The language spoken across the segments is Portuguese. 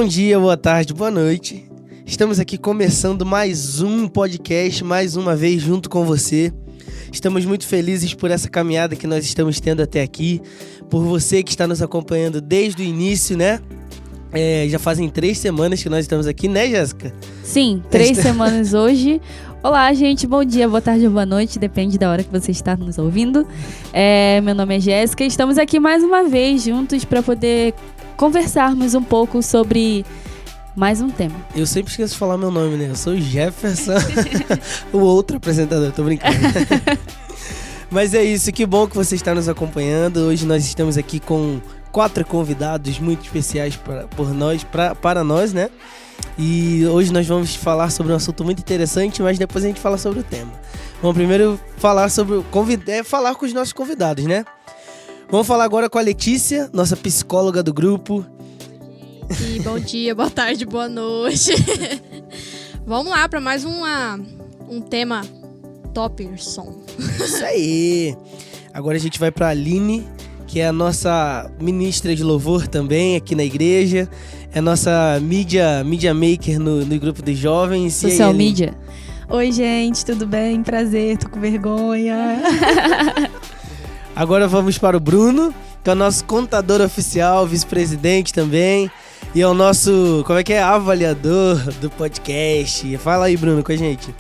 Bom dia, boa tarde, boa noite. Estamos aqui começando mais um podcast, mais uma vez junto com você. Estamos muito felizes por essa caminhada que nós estamos tendo até aqui, por você que está nos acompanhando desde o início, né? Já fazem 3 semanas que nós estamos aqui, né, Jéssica? Sim, 3 semanas hoje. Olá, gente, bom dia, boa tarde ou boa noite, depende da hora que você está nos ouvindo. Meu nome é Jéssica e estamos aqui mais uma vez juntos para poder conversarmos um pouco sobre mais um tema. Eu sempre esqueço de falar meu nome, né? Eu sou o Jefferson, o outro apresentador, tô brincando. Mas é isso, que bom que você está nos acompanhando. Hoje nós estamos aqui com 4 convidados muito especiais para nós, né? E hoje nós vamos falar sobre um assunto muito interessante, mas depois a gente fala sobre o tema. Vamos primeiro falar falar com os nossos convidados, né? Vamos falar agora com a Letícia, nossa psicóloga do grupo. E bom dia, boa tarde, boa noite. Vamos lá para mais um tema Topperson. Isso aí. Agora a gente vai para a Aline, que é a nossa ministra de louvor também aqui na igreja. É a nossa media maker no grupo dos jovens. Social media. Oi, gente, tudo bem? Prazer, tô com vergonha. Agora vamos para o Bruno, que é o nosso contador oficial, vice-presidente também. E é o nosso, avaliador do podcast. Fala aí, Bruno, com a gente.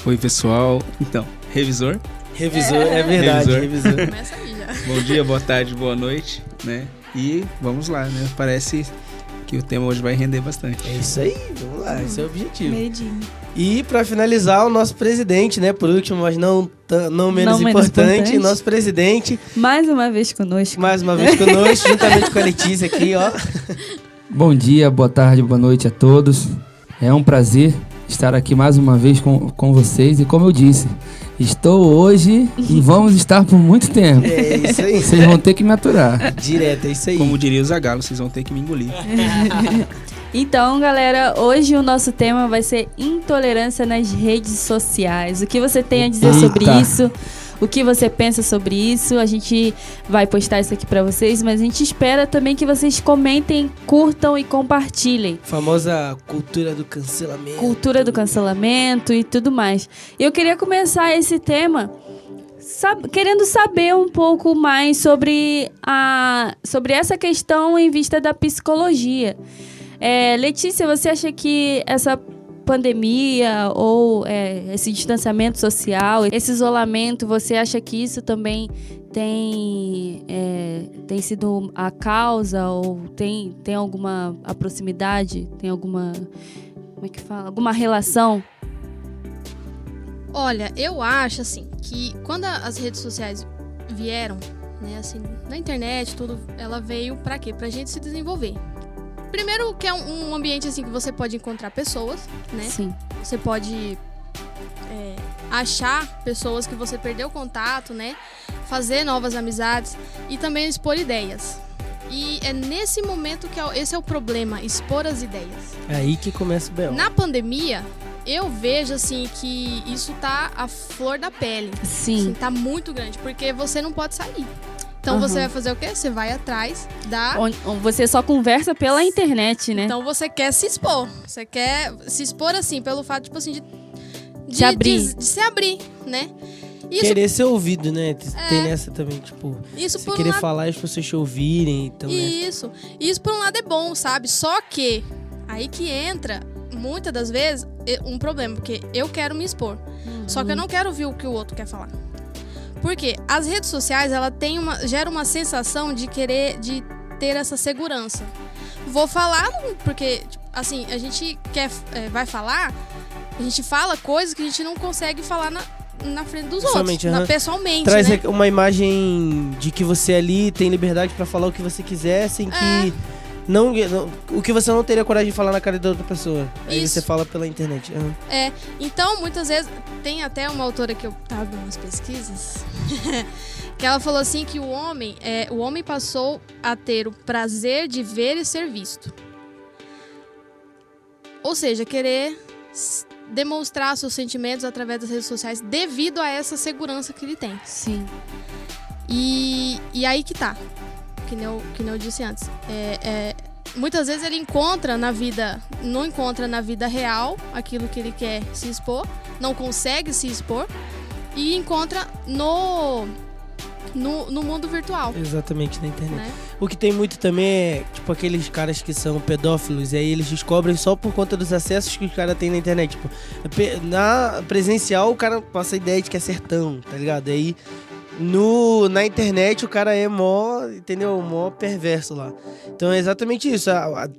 Oi, pessoal. Então, revisor. Revisor, é verdade, revisor. Começa aí já. Bom dia, boa tarde, boa noite, né? E vamos lá, né? Parece que o tema hoje vai render bastante. É isso aí, vamos lá, esse é o objetivo. Medinho. E para finalizar, o nosso presidente, né? Por último, mas não menos importante, nosso presidente. Mais uma vez conosco, juntamente com a Letícia aqui, ó. Bom dia, boa tarde, boa noite a todos. É um prazer estar aqui mais uma vez com vocês. E como eu disse, estou hoje e vamos estar por muito tempo. É isso aí. Vocês vão ter que me aturar. Direto, é isso aí. Como diria o Zagallo, vocês vão ter que me engolir. Então, galera, hoje o nosso tema vai ser intolerância nas redes sociais. O que você tem a dizer sobre isso? O que você pensa sobre isso? A gente vai postar isso aqui pra vocês, mas a gente espera também que vocês comentem, curtam e compartilhem. Famosa cultura do cancelamento. Cultura do cancelamento e tudo mais. Eu queria começar esse tema querendo saber um pouco mais sobre essa questão em vista da psicologia. Letícia, você acha que essa pandemia ou esse distanciamento social, esse isolamento, você acha que isso também tem sido a causa ou tem alguma proximidade, tem alguma, alguma relação? Olha, eu acho assim que quando as redes sociais vieram, né, assim, na internet, tudo, ela veio pra quê? Pra gente se desenvolver. Primeiro que é um ambiente assim que você pode encontrar pessoas, né? Sim. Você pode achar pessoas que você perdeu contato, né? Fazer novas amizades e também expor ideias. E é nesse momento que esse é o problema, expor as ideias. É aí que começa o B.O. Na pandemia, eu vejo assim que isso tá à flor da pele. Sim. Assim, tá muito grande, porque você não pode sair. Então você vai fazer o quê? Você vai atrás da... Você só conversa pela internet, né? Então você quer se expor. Você quer se expor assim, pelo fato, tipo assim, de se abrir, né? Isso, querer ser ouvido, né? Tem nessa também, tipo... Isso você por querer um lado, falar e as pessoas te ouvirem. Então, isso por um lado é bom, sabe? Só que aí que entra, muitas das vezes, um problema. Porque eu quero me expor. Só que eu não quero ouvir o que o outro quer falar. Porque as redes sociais, ela gera uma sensação de ter essa segurança. Vou falar, porque, assim, a gente vai falar, a gente fala coisas que a gente não consegue falar na frente dos outros, pessoalmente, traz, né? Uma imagem de que você ali tem liberdade pra falar o que você quiser, sem que... o que você não teria coragem de falar na cara da outra pessoa. Aí você fala pela internet. Então, muitas vezes, tem até uma autora que eu tava vendo umas pesquisas, que ela falou assim que o homem passou a ter o prazer de ver e ser visto. Ou seja, querer demonstrar seus sentimentos através das redes sociais devido a essa segurança que ele tem. Sim. E aí que tá. Que nem eu disse antes. muitas vezes ele não encontra na vida real aquilo que ele quer se expor, não consegue se expor, e encontra no mundo virtual. Exatamente, na internet. Né? O que tem muito também é, tipo, aqueles caras que são pedófilos, e aí eles descobrem só por conta dos acessos que os caras têm na internet. Tipo, na presencial o cara passa a ideia de que é sertão, tá ligado? E aí, na internet o cara é mó perverso lá. Então é exatamente isso,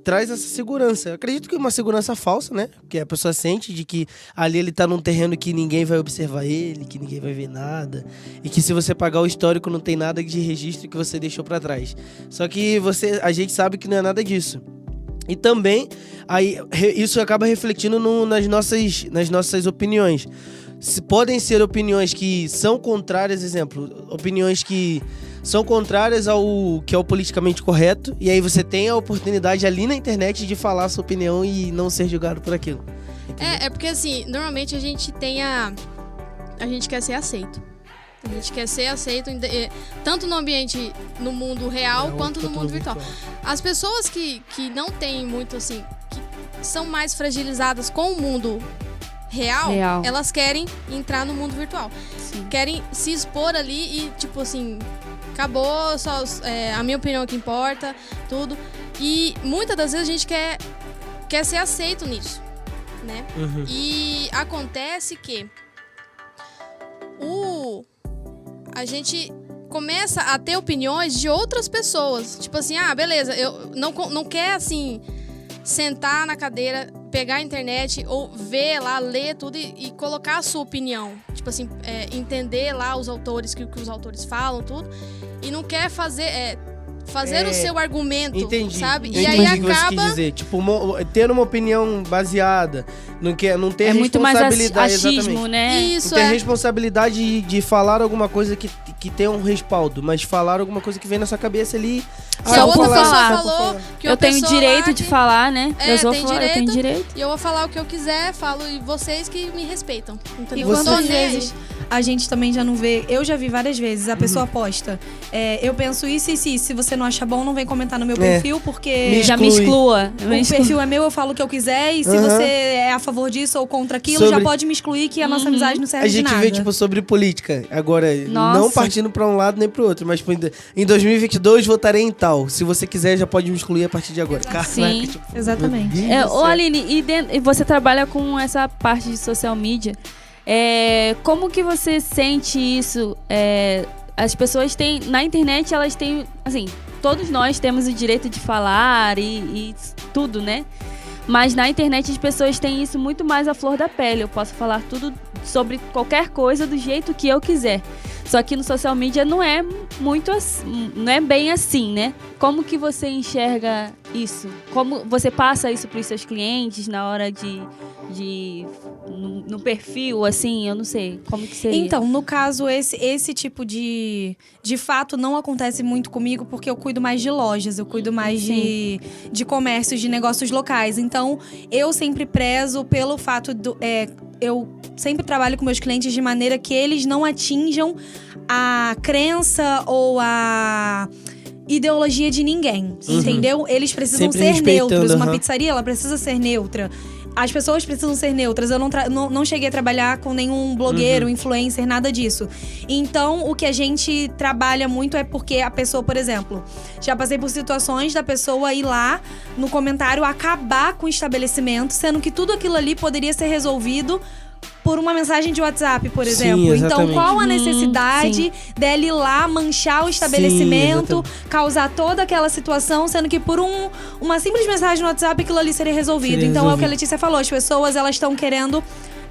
traz essa segurança. Eu acredito que é uma segurança falsa, né? Que a pessoa sente de que ali ele tá num terreno que ninguém vai observar ele, que ninguém vai ver nada, e que se você pagar o histórico não tem nada de registro que você deixou pra trás. Só que a gente sabe que não é nada disso. E também aí, isso acaba refletindo nas nossas opiniões. Podem ser opiniões que são contrárias, exemplo, opiniões que são contrárias ao que é o politicamente correto, e aí você tem a oportunidade ali na internet de falar a sua opinião e não ser julgado por aquilo. É porque assim, normalmente a gente quer ser aceito. A gente quer ser aceito tanto no ambiente, no mundo real, quanto no mundo virtual. As pessoas que não têm muito assim, que são mais fragilizadas com o mundo real, elas querem entrar no mundo virtual. Sim. Querem se expor ali e, tipo assim, acabou, só a minha opinião que importa, tudo. E muitas das vezes a gente quer ser aceito nisso, né? Uhum. E acontece que a gente começa a ter opiniões de outras pessoas. Tipo assim, beleza, eu não quer, assim, sentar na cadeira, pegar a internet ou ver lá, ler tudo e colocar a sua opinião. Tipo assim, entender lá os autores, que os autores falam, tudo. E não quer fazer o seu argumento, entendi, sabe? E aí acaba... que você quis dizer. Tipo, ter uma opinião baseada, não ter responsabilidade. Muito mais achismo, exatamente, né? Isso, não ter responsabilidade de falar alguma coisa que tem um respaldo, mas falar alguma coisa que vem na sua cabeça ali. Se a outra pessoa falou que eu tenho direito de falar, né? Eu tenho direito. E eu vou falar o que eu quiser, falo, e vocês que me respeitam. Entendeu? E quantas vezes a gente também já não vê... Eu já vi várias vezes, a pessoa posta. Eu penso isso e isso. Se você não acha bom, não vem comentar no meu perfil, porque... Já me exclua. O perfil é meu, eu falo o que eu quiser. E se você é a favor disso ou contra aquilo, já pode me excluir, que a nossa amizade não serve de nada. A gente vê, tipo, sobre política. Agora, não partindo pra um lado nem pro outro. Mas, tipo, em 2022, votarei em tal. Se você quiser, já pode me excluir a partir de agora. Sim, tipo, exatamente. Aline, e você trabalha com essa parte de social media. Como que você sente isso? As pessoas têm... Na internet, elas têm... Assim, todos nós temos o direito de falar e tudo, né? Mas na internet as pessoas têm isso muito mais à flor da pele. Eu posso falar tudo sobre qualquer coisa do jeito que eu quiser. Só que no social media não é muito assim, não é bem assim, né? Como que você enxerga isso? Como você passa isso para os seus clientes na hora no perfil, assim, eu não sei, como que seria? Então, no caso, esse tipo de fato não acontece muito comigo, porque eu cuido mais de lojas, eu cuido mais de comércios, de negócios locais. Então, eu sempre prezo pelo fato eu sempre trabalho com meus clientes de maneira que eles não atinjam a crença ou a ideologia de ninguém, entendeu? Eles precisam ser neutros. Uma pizzaria, ela precisa ser neutra. As pessoas precisam ser neutras. Eu não cheguei a trabalhar com nenhum blogueiro, influencer, nada disso. Então, o que a gente trabalha muito é porque a pessoa, por exemplo... Já passei por situações da pessoa ir lá no comentário acabar com o estabelecimento, sendo que tudo aquilo ali poderia ser resolvido por uma mensagem de WhatsApp, por exemplo. Sim, então, qual a necessidade dela ir lá manchar o estabelecimento, causar toda aquela situação, sendo que por uma simples mensagem no WhatsApp aquilo ali seria resolvido. Então, é o que a Letícia falou. As pessoas, elas estão querendo...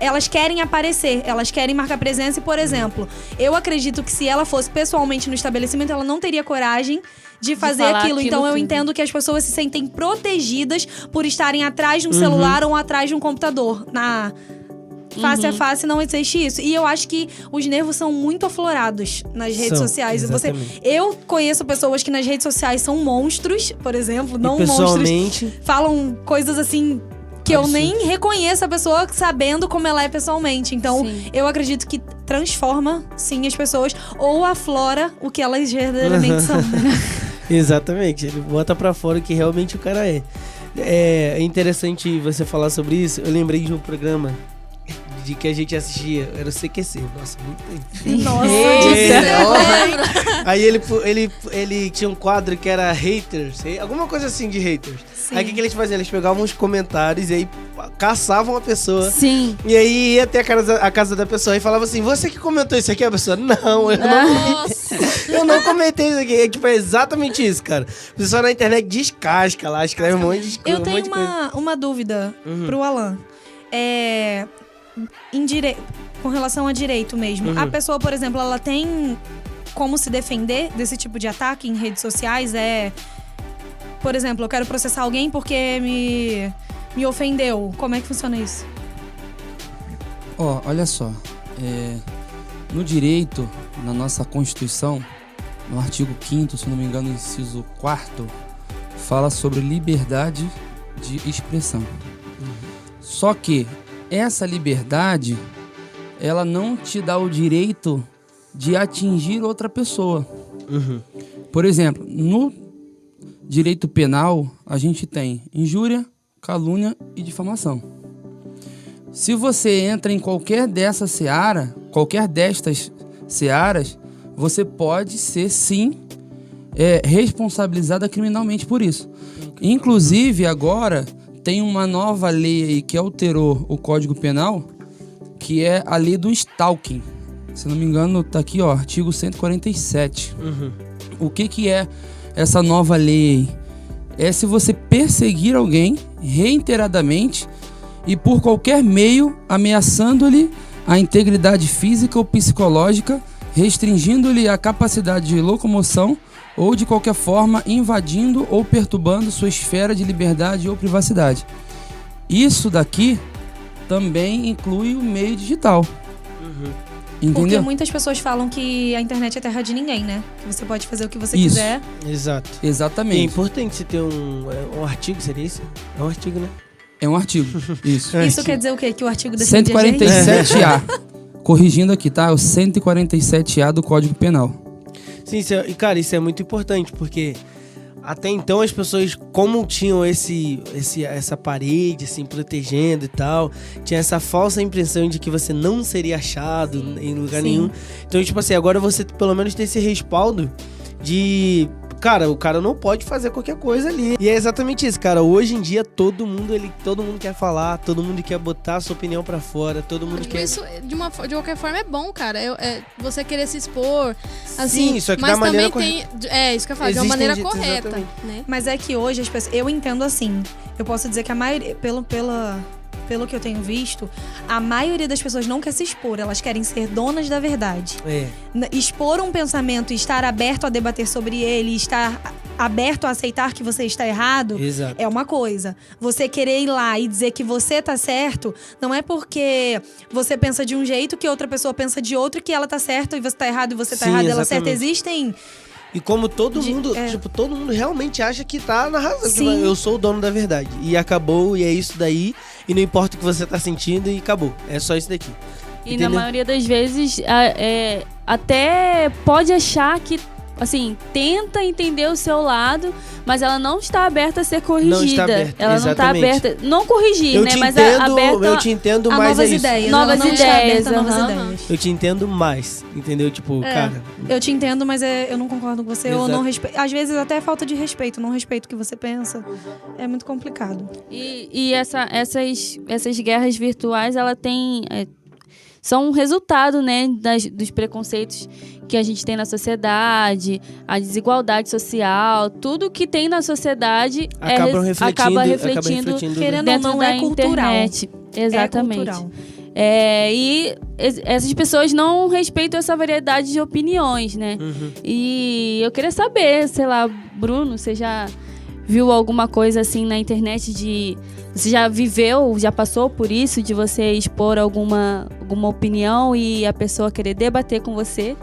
Elas querem aparecer, elas querem marcar presença e, por exemplo, eu acredito que se ela fosse pessoalmente no estabelecimento, ela não teria coragem de fazer aquilo. Então, eu entendo que as pessoas se sentem protegidas por estarem atrás de um celular ou atrás de um computador. Face a face não existe isso. E eu acho que os nervos são muito aflorados nas redes sociais. Eu conheço pessoas que nas redes sociais são monstros, por exemplo, não monstros. Falam coisas assim que eu nem reconheço a pessoa sabendo como ela é pessoalmente. Então, eu acredito que transforma, sim, as pessoas ou aflora o que elas verdadeiramente são. Exatamente, ele bota pra fora o que realmente o cara é. É interessante você falar sobre isso. Eu lembrei de um programa de que a gente assistia, era o CQC. Nossa, muito tempo. Nossa, Aí ele tinha um quadro que era haters, alguma coisa assim de haters. Sim. Aí o que eles faziam? Eles pegavam os comentários e aí caçavam a pessoa. Sim. E aí ia até a casa da pessoa e falava assim: você que comentou isso aqui? A pessoa, não, eu não comentei. Eu não comentei isso aqui. Tipo, é exatamente isso, cara. O pessoal na internet descasca lá, escreve um monte de coisa. Eu tenho uma dúvida pro Alan. Com relação a direito mesmo. A pessoa, por exemplo, ela tem como se defender desse tipo de ataque em redes sociais? Por exemplo, eu quero processar alguém porque me ofendeu. Como é que funciona isso? Olha só. No direito, na nossa Constituição, no artigo 5º, se não me engano, inciso 4º, fala sobre liberdade de expressão. Só que essa liberdade, ela não te dá o direito de atingir outra pessoa. Por exemplo, no direito penal, a gente tem injúria, calúnia e difamação. Se você entra em qualquer destas searas, você pode ser, sim, responsabilizada criminalmente por isso. Inclusive, agora, tem uma nova lei aí que alterou o Código Penal, que é a lei do stalking. Se não me engano, tá aqui, artigo 147. O que é essa nova lei? É se você perseguir alguém reiteradamente e por qualquer meio ameaçando-lhe a integridade física ou psicológica, restringindo-lhe a capacidade de locomoção ou de qualquer forma invadindo ou perturbando sua esfera de liberdade ou privacidade. Isso daqui também inclui o meio digital. Entendeu? Porque muitas pessoas falam que a internet é terra de ninguém, né? Que você pode fazer o que você Isso. quiser. Exato. Exatamente. É importante você ter um artigo, seria isso? É um artigo, né? É um artigo. Isso. Isso quer dizer o quê? Que o artigo defende a gente? 147A. Corrigindo aqui, tá? O 147A do Código Penal. Sim, e cara, isso é muito importante, porque até então as pessoas, como tinham essa parede, assim, protegendo e tal, tinha essa falsa impressão de que você não seria achado em lugar nenhum. Então, tipo assim, agora você pelo menos tem esse respaldo de... Cara, o cara não pode fazer qualquer coisa ali. E é exatamente isso, cara. Hoje em dia, todo mundo quer falar, todo mundo quer botar a sua opinião pra fora, todo mundo quer... Isso, de qualquer forma, é bom, cara. Você querer se expor, assim... Sim, só que mas da maneira também tem... isso que eu falo, de uma maneira correta, né? Mas é que hoje as pessoas... Eu entendo assim. Eu posso dizer que a maioria... Pelo que eu tenho visto, a maioria das pessoas não quer se expor. Elas querem ser donas da verdade. Expor um pensamento e estar aberto a debater sobre ele, estar aberto a aceitar que você está errado, Exato. é uma coisa. Você querer ir lá e dizer que você tá certo, não é porque você pensa de um jeito que outra pessoa pensa de outro, que ela tá certa e você tá errado e você tá Sim, errado e ela certa. exatamente. Existem... E como todo mundo realmente acha que tá na razão. Tipo, Sim. eu sou o dono da verdade. E acabou, e é isso daí. E não importa o que você tá sentindo, e acabou. É só isso daqui. E Entendeu? na maioria das vezes, até pode achar que, assim, tenta entender o seu lado, mas ela não está aberta a ser corrigida. Não está aberta, ela não está exatamente. aberta, não corrigir, Eu né? te Mas entendo, aberta eu te entendo, a mas novas é isso. ideias. Novas ela não está ideias, aberta a novas aham. ideias. Eu te entendo mais, entendeu? Tipo, cara... Eu te entendo, mas eu não concordo com você. Eu Exato. não respeito. Às vezes até é falta de respeito. Não respeito o que você pensa. É muito complicado. E essas guerras virtuais, ela tem... são um resultado, né, dos preconceitos que a gente tem na sociedade, a desigualdade social, tudo que tem na sociedade acaba refletindo Querendo ou dentro não, da é cultural. internet. Exatamente. É cultural. E essas pessoas não respeitam essa variedade de opiniões, né? E eu queria saber, sei lá, Bruno, você já viu alguma coisa assim na internet de... Você já viveu, já passou por isso, de você expor alguma opinião e a pessoa querer debater com você?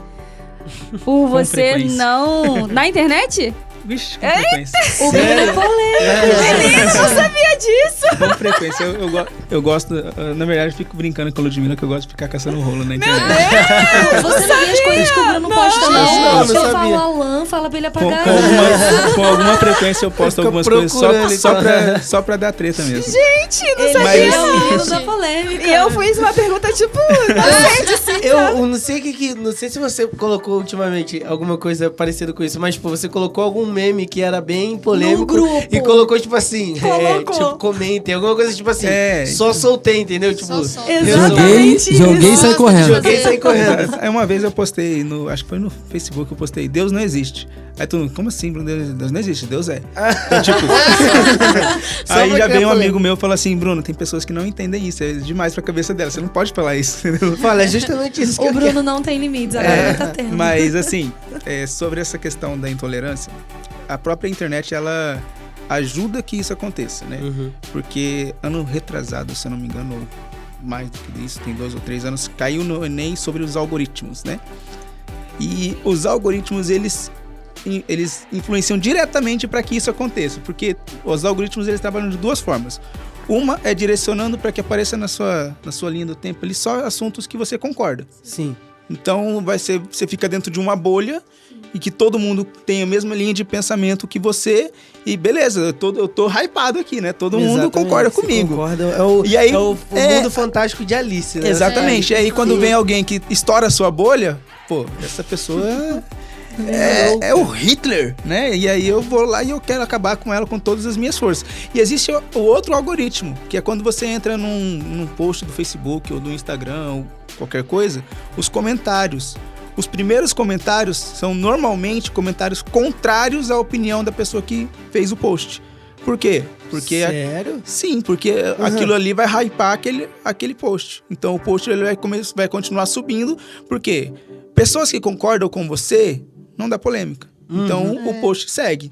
Por você frequência. não... Na internet? Vixe, com frequência. O Bruno é polêmico. Menino, Eu sabia disso! Com frequência. Eu gosto, na verdade, eu fico brincando com a Ludmilla que eu gosto de ficar caçando rolo na internet. Você não vê as coisas que o Bruno posta, Não, Você não fala sabia. Alan, fala pra ele Com apagar. alguma frequência eu posto Fica algumas coisas procurando, só pra dar treta mesmo. Gente, não Ele sabia! é o menino Gente. da polêmica. E eu fiz uma pergunta, tipo, Eu não sei não sei se você colocou ultimamente alguma coisa parecida com isso, mas tipo, você colocou algum meme que era bem polêmico No grupo. e colocou tipo assim, Colocou. tipo, comentem, alguma coisa tipo assim, É. só soltei, entendeu? Tipo, Só solta. Exatamente Joguei e saí Nossa, correndo. joguei e saí correndo. Aí uma vez eu postei, acho que foi no Facebook, eu postei, Deus não existe. Aí todo mundo, como assim, Bruno? Deus não existe, Deus é. Então, tipo, Só aí pra já criar veio um polêmica. amigo meu e falou assim, Bruno, tem pessoas que não entendem isso, é demais pra cabeça dela, você não pode falar isso, entendeu? Fala, é justamente isso que O eu Bruno não tem limites, agora tá tendo. Mas assim, sobre essa questão da intolerância, a própria internet, ela ajuda que isso aconteça, né? Uhum. Porque ano retrasado, se eu não me engano, ou mais do que isso, tem 2 ou 3 anos, caiu no Enem sobre os algoritmos, né? E os algoritmos, eles influenciam diretamente para que isso aconteça, porque os algoritmos, eles trabalham de 2 formas. Uma é direcionando para que apareça na sua linha do tempo ali só assuntos que você concorda. Sim. Então você fica dentro de uma bolha e que todo mundo tem a mesma linha de pensamento que você e beleza, eu tô hypado aqui, né? Todo mundo Exatamente, concorda você comigo. Concorda. E aí, é o mundo fantástico de Alice, né? Exatamente. E aí quando Sim. vem alguém que estoura a sua bolha, pô, essa pessoa é o Hitler, né? E aí eu vou lá e eu quero acabar com ela com todas as minhas forças. E existe o outro algoritmo, que é quando você entra num post do Facebook ou do Instagram ou qualquer coisa, os comentários. Os primeiros comentários são normalmente comentários contrários à opinião da pessoa que fez o post. Por quê? Porque Sério? sim, porque aquilo ali vai hypar aquele post. Então o post ele vai continuar subindo, porque pessoas que concordam com você não dá polêmica. Então o post segue.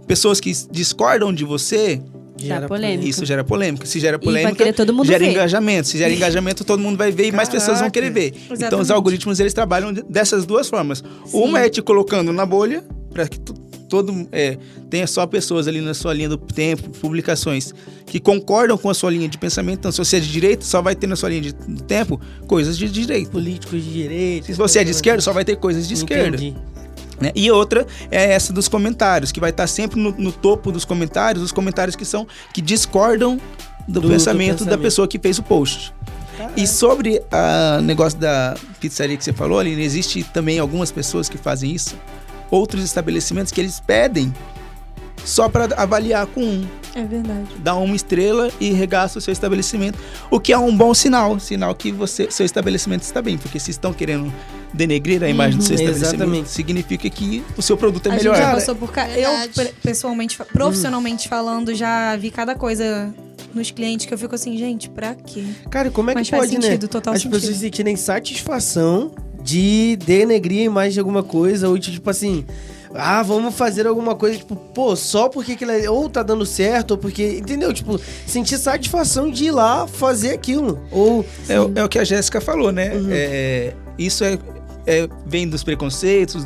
Pessoas que discordam de você, Gera polêmica. isso gera polêmica. Se gera E vai polêmica, querer todo mundo gera ver. engajamento. Se gera engajamento, todo mundo vai ver e mais pessoas vão querer ver. Então os Exatamente. algoritmos, eles trabalham dessas 2 formas. Uma é te colocando na bolha, para que tenha só pessoas ali na sua linha do tempo, publicações que concordam com a sua linha de pensamento. Então, se você é de direita, só vai ter na sua linha do tempo coisas de direita. Políticos de direita. Se você é de esquerda, só vai ter coisas de esquerda. Entendi. Né? E outra é essa dos comentários, que vai estar sempre no topo dos comentários, os comentários que discordam do pensamento da pessoa que fez o post. E sobre o negócio da pizzaria que você falou, Aline, existe também algumas pessoas que fazem isso. Outros estabelecimentos que eles pedem só para avaliar com 1. É verdade. Dá 1 estrela e regaça o seu estabelecimento, o que é um bom sinal que seu estabelecimento está bem, porque se estão querendo denegrir a imagem do seu estabelecimento, Exatamente. significa que o seu produto é A melhor. gente já passou por eu, Verdade. pessoalmente, profissionalmente falando, já vi cada coisa nos clientes que eu fico assim, gente, pra quê? Cara, como é Mas que faz pode, sentido, né? total As sentido. pessoas sentirem satisfação de denegrir a imagem de alguma coisa, ou tipo assim, vamos fazer alguma coisa, tipo, pô, só porque aquilo ou tá dando certo, ou porque, entendeu? Tipo, sentir satisfação de ir lá fazer aquilo. Ou. É o que a Jéssica falou, né? Isso vem dos preconceitos,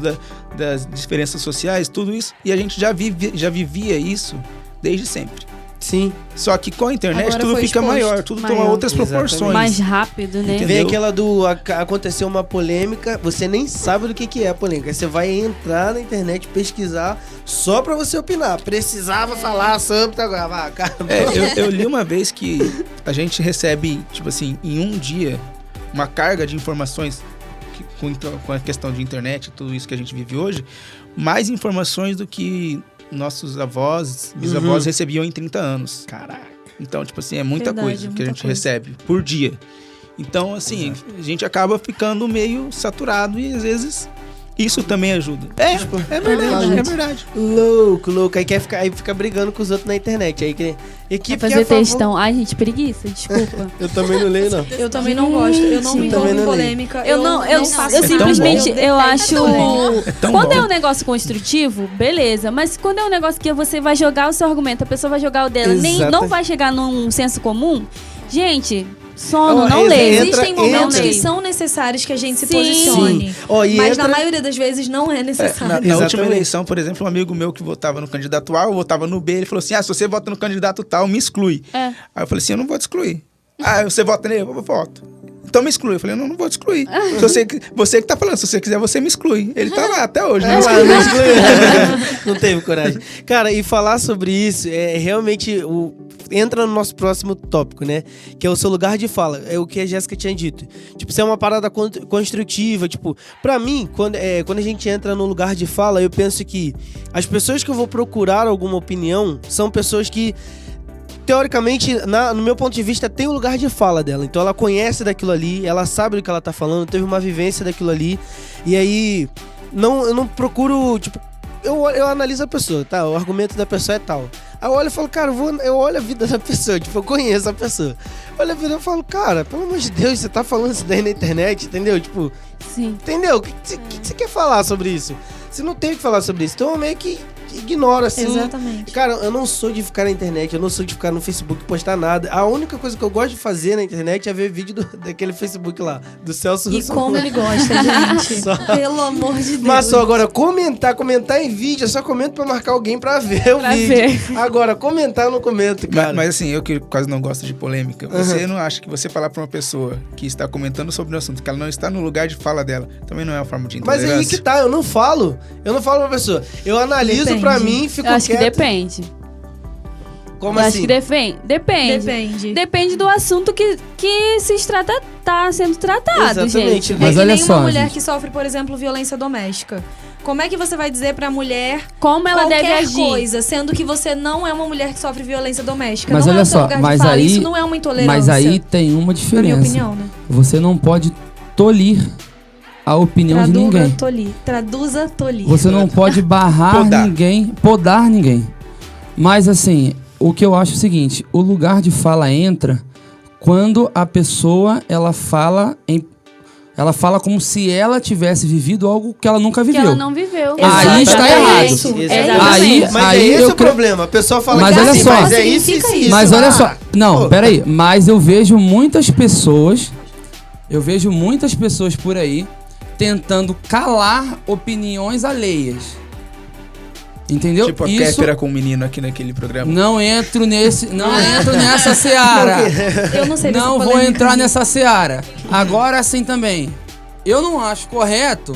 das diferenças sociais, tudo isso. E a gente já vivia isso desde sempre. Sim. Só que com a internet Agora tudo foi fica exposto. maior, tudo toma Maior. outras Exatamente. proporções. Mais rápido, né? Entendeu? Vem aquela aconteceu uma polêmica, você nem sabe do que é a polêmica. Você vai entrar na internet, pesquisar, só pra você opinar. Precisava falar sobre agora. Eu li uma vez que a gente recebe, tipo assim, em um dia, uma carga de informações com a questão de internet, tudo isso que a gente vive hoje, mais informações do que nossos avós, bisavós recebiam em 30 anos. Caraca. Então, tipo assim, é muita Verdade, coisa que a muita gente coisa. recebe por dia. Então, assim, a gente acaba ficando meio saturado e às vezes isso também ajuda. É verdade, é verdade. Louco. Aí fica brigando com os outros na internet. Aí que equipe Pra que é a fazer favor- textão. Ai, gente, preguiça, desculpa. Eu também não leio, não. Eu também não gosto, eu não me Também envolvo em não leio. polêmica. Eu faço eu nada. simplesmente, Eu eu detesto acho... polêmica. É tão Quando bom. é um negócio construtivo, beleza. Mas quando é um negócio que você vai jogar o seu argumento, a pessoa vai jogar o dela, nem Exato. não vai chegar num senso comum, gente, Sono, não Entra- leio. Existem momentos Não que leio. são necessários que a gente se Sim. posicione. Ó, e Mas entra- na maioria das vezes não é Na necessário. última Exatamente. eleição, por exemplo, um amigo meu que votava no candidato A, eu votava no B, ele falou assim, se você vota no candidato tal, me exclui. É. Aí eu falei assim, eu não vou te excluir. Você vota nele? Eu voto. Então me exclui. Eu falei, não vou te excluir. Você que tá falando, se você quiser, você me exclui. Ele tá lá até hoje. É, lá, não excluiu. Não teve coragem. Cara, e falar sobre isso é realmente entra no nosso próximo tópico, né? Que é o seu lugar de fala. É o que a Jéssica tinha dito. Tipo, isso é uma parada construtiva. Tipo, pra mim, quando a gente entra no lugar de fala, eu penso que as pessoas que eu vou procurar alguma opinião são pessoas que, teoricamente, no meu ponto de vista, tem um lugar de fala dela. Então ela conhece daquilo ali, ela sabe do que ela tá falando, teve uma vivência daquilo ali. E aí, eu não procuro, tipo, eu analiso a pessoa, tá? O argumento da pessoa é tal. Aí eu olho e falo, cara, eu olho a vida da pessoa, tipo, eu conheço a pessoa. Eu olho a vida e falo, cara, pelo amor de Deus, você tá falando isso daí na internet, entendeu? Tipo, Sim. entendeu? O que você quer falar sobre isso? Você não tem o que falar sobre isso. Então eu meio que ignoro, assim. Exatamente. Cara, eu não sou de ficar na internet, eu não sou de ficar no Facebook e postar nada. A única coisa que eu gosto de fazer na internet é ver vídeo daquele Facebook lá, do Celso E Russomano. como ele gosta, gente. Só. Pelo amor de Deus. Mas só agora, comentar em vídeo, eu só comento pra marcar alguém pra ver o Pra vídeo. ver. Agora, comentar eu não comento, cara. Mas assim, eu que quase não gosto de polêmica, você não acha que você falar pra uma pessoa que está comentando sobre o assunto, que ela não está no lugar de fala dela, também não é uma forma de Mas intolerância? aí que tá, eu não falo pra pessoa. Eu analiso Depende. pra mim e fico Eu acho que quieto. depende. Como Eu assim? acho que depende. Depende. Depende do assunto que tá sendo tratado, Exatamente. gente. É Mas que olha nem só, uma mulher gente. que sofre, por exemplo, violência doméstica. Como é que você vai dizer pra mulher Como ela qualquer deve agir. coisa, sendo que você não é uma mulher que sofre violência doméstica? Mas não olha é o seu só, lugar de mas fala. aí- Isso não é uma intolerância. Mas aí tem uma na minha diferença. opinião, né? Você não pode tolir a opinião de ninguém. Traduza toli. Você não pode barrar Podar. ninguém, podar ninguém. Mas assim, o que eu acho é o seguinte, o lugar de fala entra quando a pessoa, ela fala como se ela tivesse vivido algo que ela nunca Que viveu. ela não viveu. Aí está errado. Exatamente. Mas Aí é esse eu o problema. A pessoa fala Mas que olha assim, só. mas é isso, isso, Significa isso. Mas olha Ah, só, não, pô. peraí, mas eu vejo muitas pessoas por aí tentando calar opiniões alheias. Entendeu? Tipo a Kéfera com o menino aqui naquele programa. Não entro nessa seara. Eu não sei dessa Não vou polêmica entrar aí. nessa seara. Agora sim também. Eu não acho correto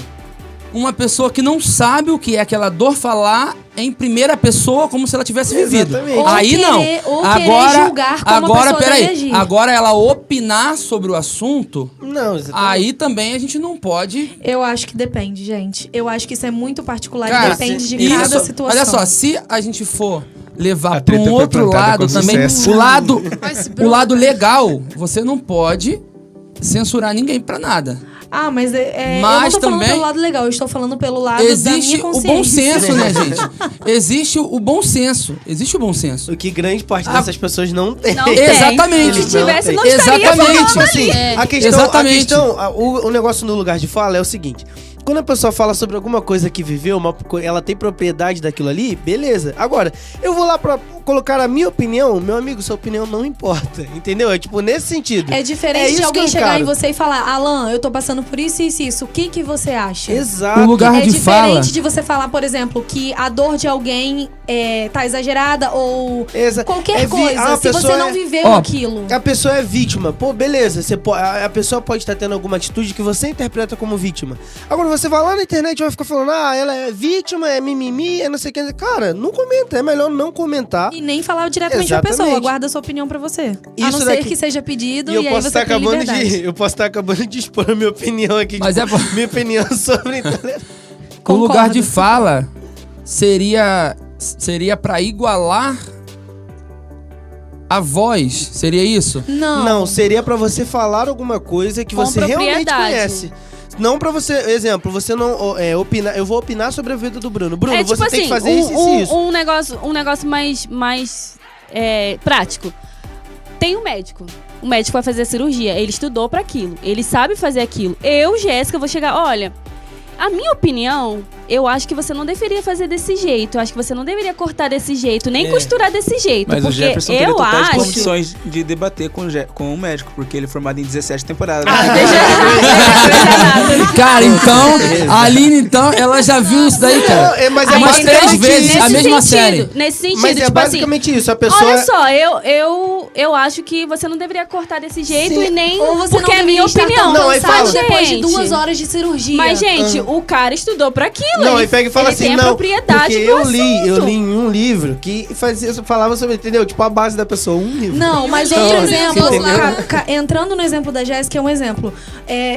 uma pessoa que não sabe o que é aquela dor falar em primeira pessoa como se ela tivesse vivido. Exatamente. Ou Aí não. ou Agora, querer julgar como a agora pessoa deve peraí. agir. Agora ela opinar sobre o assunto, Não, exatamente. aí também a gente não pode. Eu acho que depende, gente. Eu acho que isso é muito particular Cara, e depende de isso- cada situação. Olha só, se a gente for levar A para um treta foi outro plantada lado com também, sucesso. Mas, o lado legal, você não pode censurar ninguém pra nada. Ah, mas eu Mas não tô falando também- pelo lado legal, eu estou falando pelo lado da Existe minha o consciência. bom senso, né, gente? Existe o bom senso. Existe o bom senso. O que grande parte dessas pessoas não tem. Não tem. Exatamente. Se tivesse, não Exatamente. estaria falando Tipo assim, ali. Exatamente. o negócio no lugar de fala é o seguinte. Quando a pessoa fala sobre alguma coisa que viveu, ela tem propriedade daquilo ali, beleza. Agora, eu vou lá pra colocar a minha opinião, meu amigo, sua opinião não importa, entendeu? É tipo nesse sentido. É É diferente isso de alguém que eu chegar em encaro. você e falar, Alan, eu tô passando por isso, isso e isso. O que você acha? Exato. O lugar É de diferente fala. de você falar, por exemplo, que a dor de alguém tá exagerada ou qualquer coisa. Se você não viveu Ó, aquilo. A pessoa é vítima. Pô, beleza. A pessoa pode estar tendo alguma atitude que você interpreta como vítima. Agora, você vai lá na internet e vai ficar falando, ela é vítima, é mimimi, é não sei o que. Cara, não comenta. É melhor não comentar. E nem falar diretamente pra Exatamente. pessoa. Guarda a sua opinião pra você. A Isso não ser daqui- que seja pedido E e, eu aí posso você estar tem acabando liberdade. eu posso estar acabando de expor a minha opinião aqui. Mas tipo, é- minha opinião sobre intolerância. O lugar Concordo. de fala seria para igualar a voz. Seria isso? Não, seria pra você falar alguma coisa que Com você realmente propriedade. conhece. Não pra você, exemplo, você não opinar, eu vou opinar sobre a vida do Bruno. Bruno, É você tipo tem assim, que fazer isso e isso. um negócio mais prático. Tem um médico. O médico vai fazer a cirurgia. Ele estudou pra aquilo. Ele sabe fazer aquilo. Eu, Jéssica, vou chegar... Olha, a minha opinião... eu acho que você não deveria fazer desse jeito. Eu acho que você não deveria cortar desse jeito, nem costurar desse jeito. Mas o porque Jefferson teria eu totais acho... condições de debater com o médico, porque ele é formado em 17 temporadas. Cara, então, a Aline, então, ela já viu isso daí, cara. Mas é umas basicamente 3 vezes, isso. a mesma série. Nesse sentido, Mas é tipo basicamente assim, isso. A pessoa... olha só, eu acho que você não deveria cortar desse jeito Sim. e nem... Ou você porque não é minha deveria estar opinião. tão Não, aí cansado fala. depois de Gente. 2 horas de cirurgia. Mas, gente, o cara estudou pra aquilo. Não, ele, aí pega e fala ele assim, tem a não, propriedade porque do eu li assunto. em um livro que falava sobre, entendeu? Tipo, a base da pessoa, um livro. Não, mas Então, outro assim, exemplo, entendeu? entrando no exemplo da Jéssica, é um exemplo.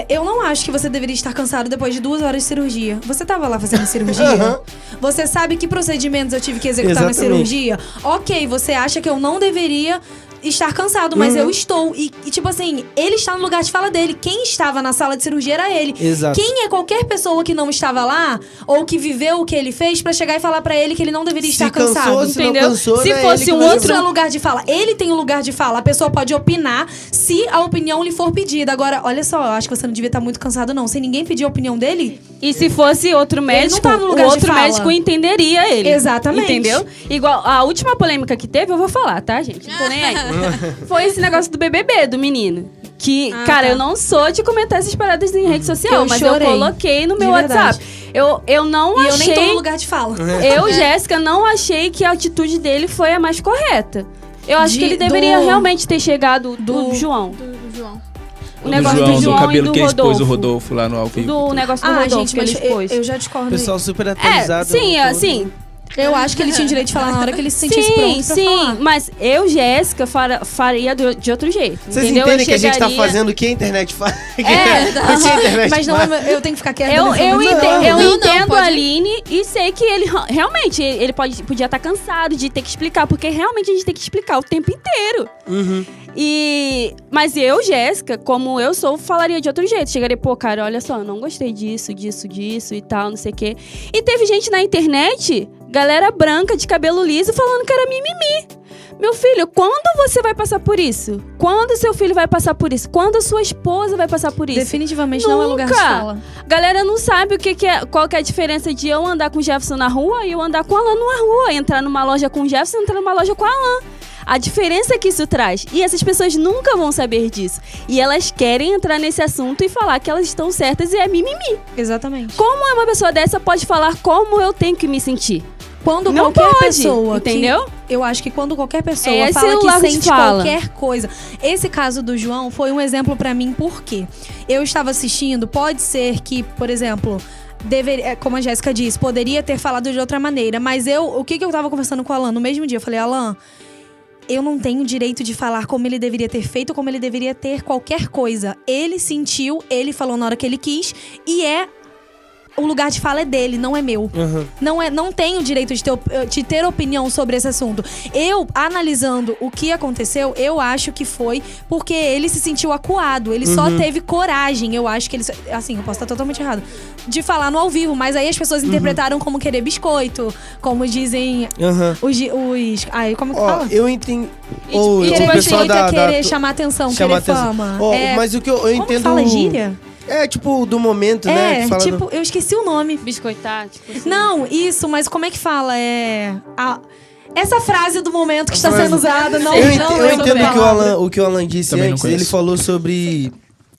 Eu não acho que você deveria estar cansado depois de 2 horas de cirurgia. Você tava lá fazendo cirurgia? Aham. Você sabe que procedimentos eu tive que executar na Exatamente. cirurgia? Ok, você acha que eu não deveria estar cansado, mas eu estou. E, tipo assim, ele está no lugar de fala dele. Quem estava na sala de cirurgia era ele. Exato. Quem é qualquer pessoa que não estava lá, ou que viveu o que ele fez, pra chegar e falar pra ele que ele não deveria Se estar cansou, cansado? se não Entendeu? cansou, Se não é fosse ele que um vai outro- Isso julgar. é lugar de fala. Ele tem um lugar de fala. A pessoa pode opinar se a opinião lhe for pedida. Agora, olha só, eu acho que você não devia estar muito cansado, não. Se ninguém pedir a opinião dele, E se fosse outro médico, tá no o lugar de outro fala. médico entenderia ele. Exatamente. Entendeu? Igual a última polêmica que teve, eu vou falar, tá, gente? Não tô nem aí. Foi esse negócio do BBB, do menino. Que, cara, eu não sou de comentar essas paradas em rede social, Eu mas chorei. eu coloquei no meu De verdade. WhatsApp. Eu não e eu nem tô no achei... lugar de fala. Eu, Jéssica, não achei que a atitude dele foi a mais correta. Eu acho que ele deveria realmente ter chegado do João. Do João. O negócio do do João cabelo e do que ele expôs Rodolfo. o Rodolfo lá no ao vivo. Do negócio do Rodolfo gente, que ele mas expôs. eu já discordo. Pessoal super atualizado. Sim, todo. assim... Eu acho que ele tinha o direito de falar na hora que ele se sentisse pronto pra falar. mas eu, Jéssica, faria de outro jeito. Vocês entendeu? entendem Eu que a gente tá chegaria- fazendo o que a internet faz? É, O que a internet Mas não, faz? eu tenho que ficar quieta. Eu Não, entendo pode- a Aline e sei que ele realmente ele podia estar cansado de ter que explicar, porque realmente a gente tem que explicar o tempo inteiro. Uhum. Mas eu, Jéssica, como eu sou, falaria de outro jeito. Chegaria, pô, cara, olha só, eu não gostei disso e tal, não sei o quê. E teve gente na internet, galera branca de cabelo liso, falando que era mimimi. Meu filho, quando você vai passar por isso? Quando seu filho vai passar por isso? Quando a sua esposa vai passar por isso? Definitivamente não é lugar de Nunca. fala. Galera não sabe qual que é a diferença de eu andar com o Jefferson na rua e eu andar com o Alan numa rua. Entrar numa loja com o Jefferson e entrar numa loja com o Alan. A diferença que isso traz. E essas pessoas nunca vão saber disso. E elas querem entrar nesse assunto e falar que elas estão certas e é mimimi. Exatamente. Como uma pessoa dessa pode falar como eu tenho que me sentir? Quando Não qualquer pode, entendeu? entendeu? Eu acho que quando qualquer pessoa Esse fala é o que lugar de sente fala. qualquer coisa. Esse caso do João foi um exemplo pra mim, porque eu estava assistindo, pode ser que, por exemplo, como a Jéssica disse, poderia ter falado de outra maneira, mas o que eu tava conversando com o Alan no mesmo dia? Eu falei, Alan, eu não tenho direito de falar como ele deveria ter feito, como ele deveria ter qualquer coisa. Ele sentiu, ele falou na hora que ele quis, e o lugar de fala é dele, não é meu. Uhum. Não tenho o direito de ter opinião sobre esse assunto. Eu, analisando o que aconteceu, eu acho que foi porque ele se sentiu acuado. Ele só teve coragem. Eu acho que ele... Assim, eu posso estar totalmente errado. De falar no ao vivo, mas aí as pessoas interpretaram como querer biscoito. Como dizem ai, como que Ó, fala? eu entendo. E, Ou tipo, o Querer pessoal biscoito é da querer chamar atenção, chamar querer atenção. fama. Ó, É... mas o que eu Como entendo. que fala gíria? É, tipo, do momento, né? Que fala tipo, eu esqueci o nome. Biscoitar, tipo assim. Não, isso, mas como é que fala? Essa frase do momento que está frase- sendo usada, não Eu lembro entendo a palavra. o que o Alan disse Também não antes. Ele conheço. falou sobre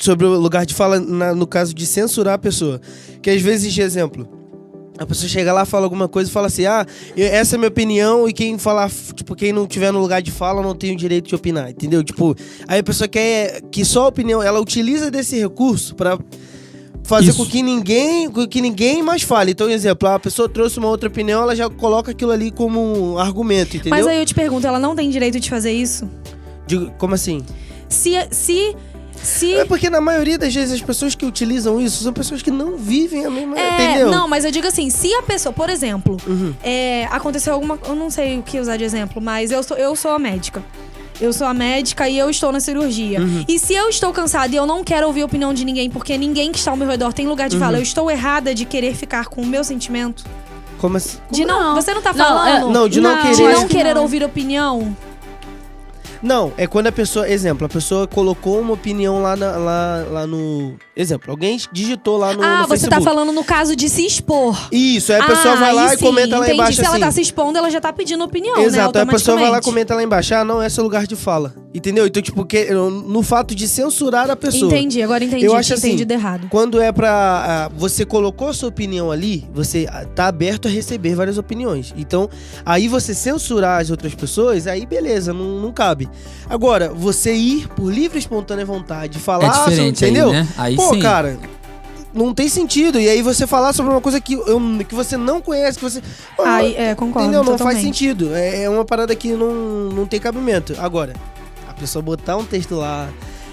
o lugar de fala no caso de censurar a pessoa. Que às vezes, de exemplo, a pessoa chega lá, fala alguma coisa e fala assim, essa é a minha opinião e quem falar, tipo, quem não tiver no lugar de fala não tem o direito de opinar, entendeu? Tipo, aí a pessoa quer que só a opinião, ela utiliza desse recurso pra fazer Isso. com que ninguém mais fale. Então, exemplo, a pessoa trouxe uma outra opinião, ela já coloca aquilo ali como um argumento, entendeu? Mas aí eu te pergunto, ela não tem direito de fazer isso? Como assim? Se É porque na maioria das vezes as pessoas que utilizam isso são pessoas que não vivem a mesma... entendeu? Não, mas eu digo assim, se a pessoa, por exemplo, aconteceu alguma... Eu não sei o que usar de exemplo, mas eu sou a médica. Eu sou a médica e eu estou na cirurgia. E se eu estou cansada e eu não quero ouvir a opinião de ninguém, porque ninguém que está ao meu redor tem lugar de fala, eu estou errada de querer ficar com o meu sentimento? Como assim? De não, não? você não tá Não, falando? Não, de não querer... De não acho que querer não. ouvir opinião? Não, é quando a pessoa... Exemplo, a pessoa colocou uma opinião lá no... Exemplo, alguém digitou lá no você Facebook. tá falando no caso de se expor. Isso, aí a pessoa vai lá aí e comenta lá entendi. embaixo Se assim... ela tá se expondo, ela já tá pedindo opinião, Exato, né? aí a pessoa vai lá e automaticamente. comenta lá embaixo. Ah, não, esse é o lugar de fala. Entendeu? Então, tipo, no fato de censurar a pessoa. Entendi, agora entendi. Eu acho tinha entendido errado. Quando é pra... você colocou a sua opinião ali, você tá aberto a receber várias opiniões. Então, aí você censurar as outras pessoas, aí beleza, não cabe. Agora, você ir por livre e espontânea vontade, falar... É diferente sobre, entendeu? aí, né? Aí Pô, sim. cara... Não tem sentido. E aí você falar sobre uma coisa que você não conhece, que você... Concordo, entendeu? Não totalmente. faz sentido. É uma parada que não tem cabimento. Agora, a pessoa botar um texto lá,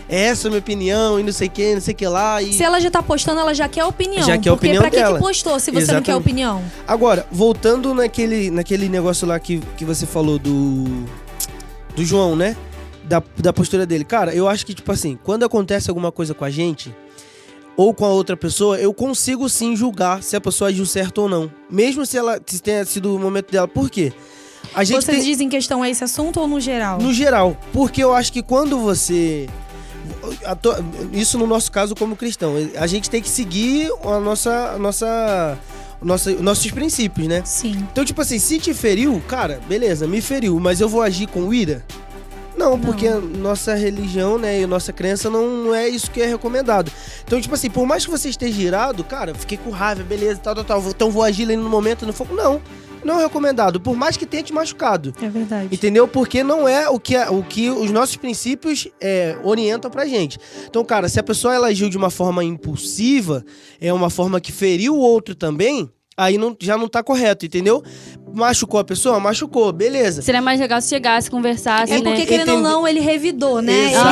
essa é a minha opinião, e não sei o que lá, e... Se ela já tá postando, ela já quer a opinião. Já quer a porque opinião pra que dela. que postou se você não quer a Exatamente. opinião? Agora, voltando naquele negócio lá que você falou do João, né? Da postura dele. Cara, eu acho que, tipo assim, quando acontece alguma coisa com a gente... ou com a outra pessoa, eu consigo sim julgar se a pessoa agiu certo ou não. Mesmo se tenha sido o momento dela. Por quê? A gente Vocês dizem questão a esse assunto ou no geral? No geral. Porque eu acho que quando você... Isso no nosso caso como cristão. A gente tem que seguir nossos princípios, né? Sim. Então, tipo assim, se te feriu, cara, beleza, me feriu. Mas eu vou agir com ira? Não, porque a nossa religião, né, e a nossa crença não é isso que é recomendado. Então, tipo assim, por mais que você esteja irado, cara, fiquei com raiva, beleza, tal, então vou agir ali no momento, no fogo. Não é recomendado, por mais que tenha te machucado. É verdade. Entendeu? Porque não é o que os nossos princípios orientam pra gente. Então, cara, se a pessoa ela agiu de uma forma impulsiva, é uma forma que feriu o outro também, aí já não tá correto, entendeu? Machucou a pessoa? Machucou, beleza. Seria mais legal se chegasse, conversasse, É né? porque, querendo ou não, ele revidou, né? Exato,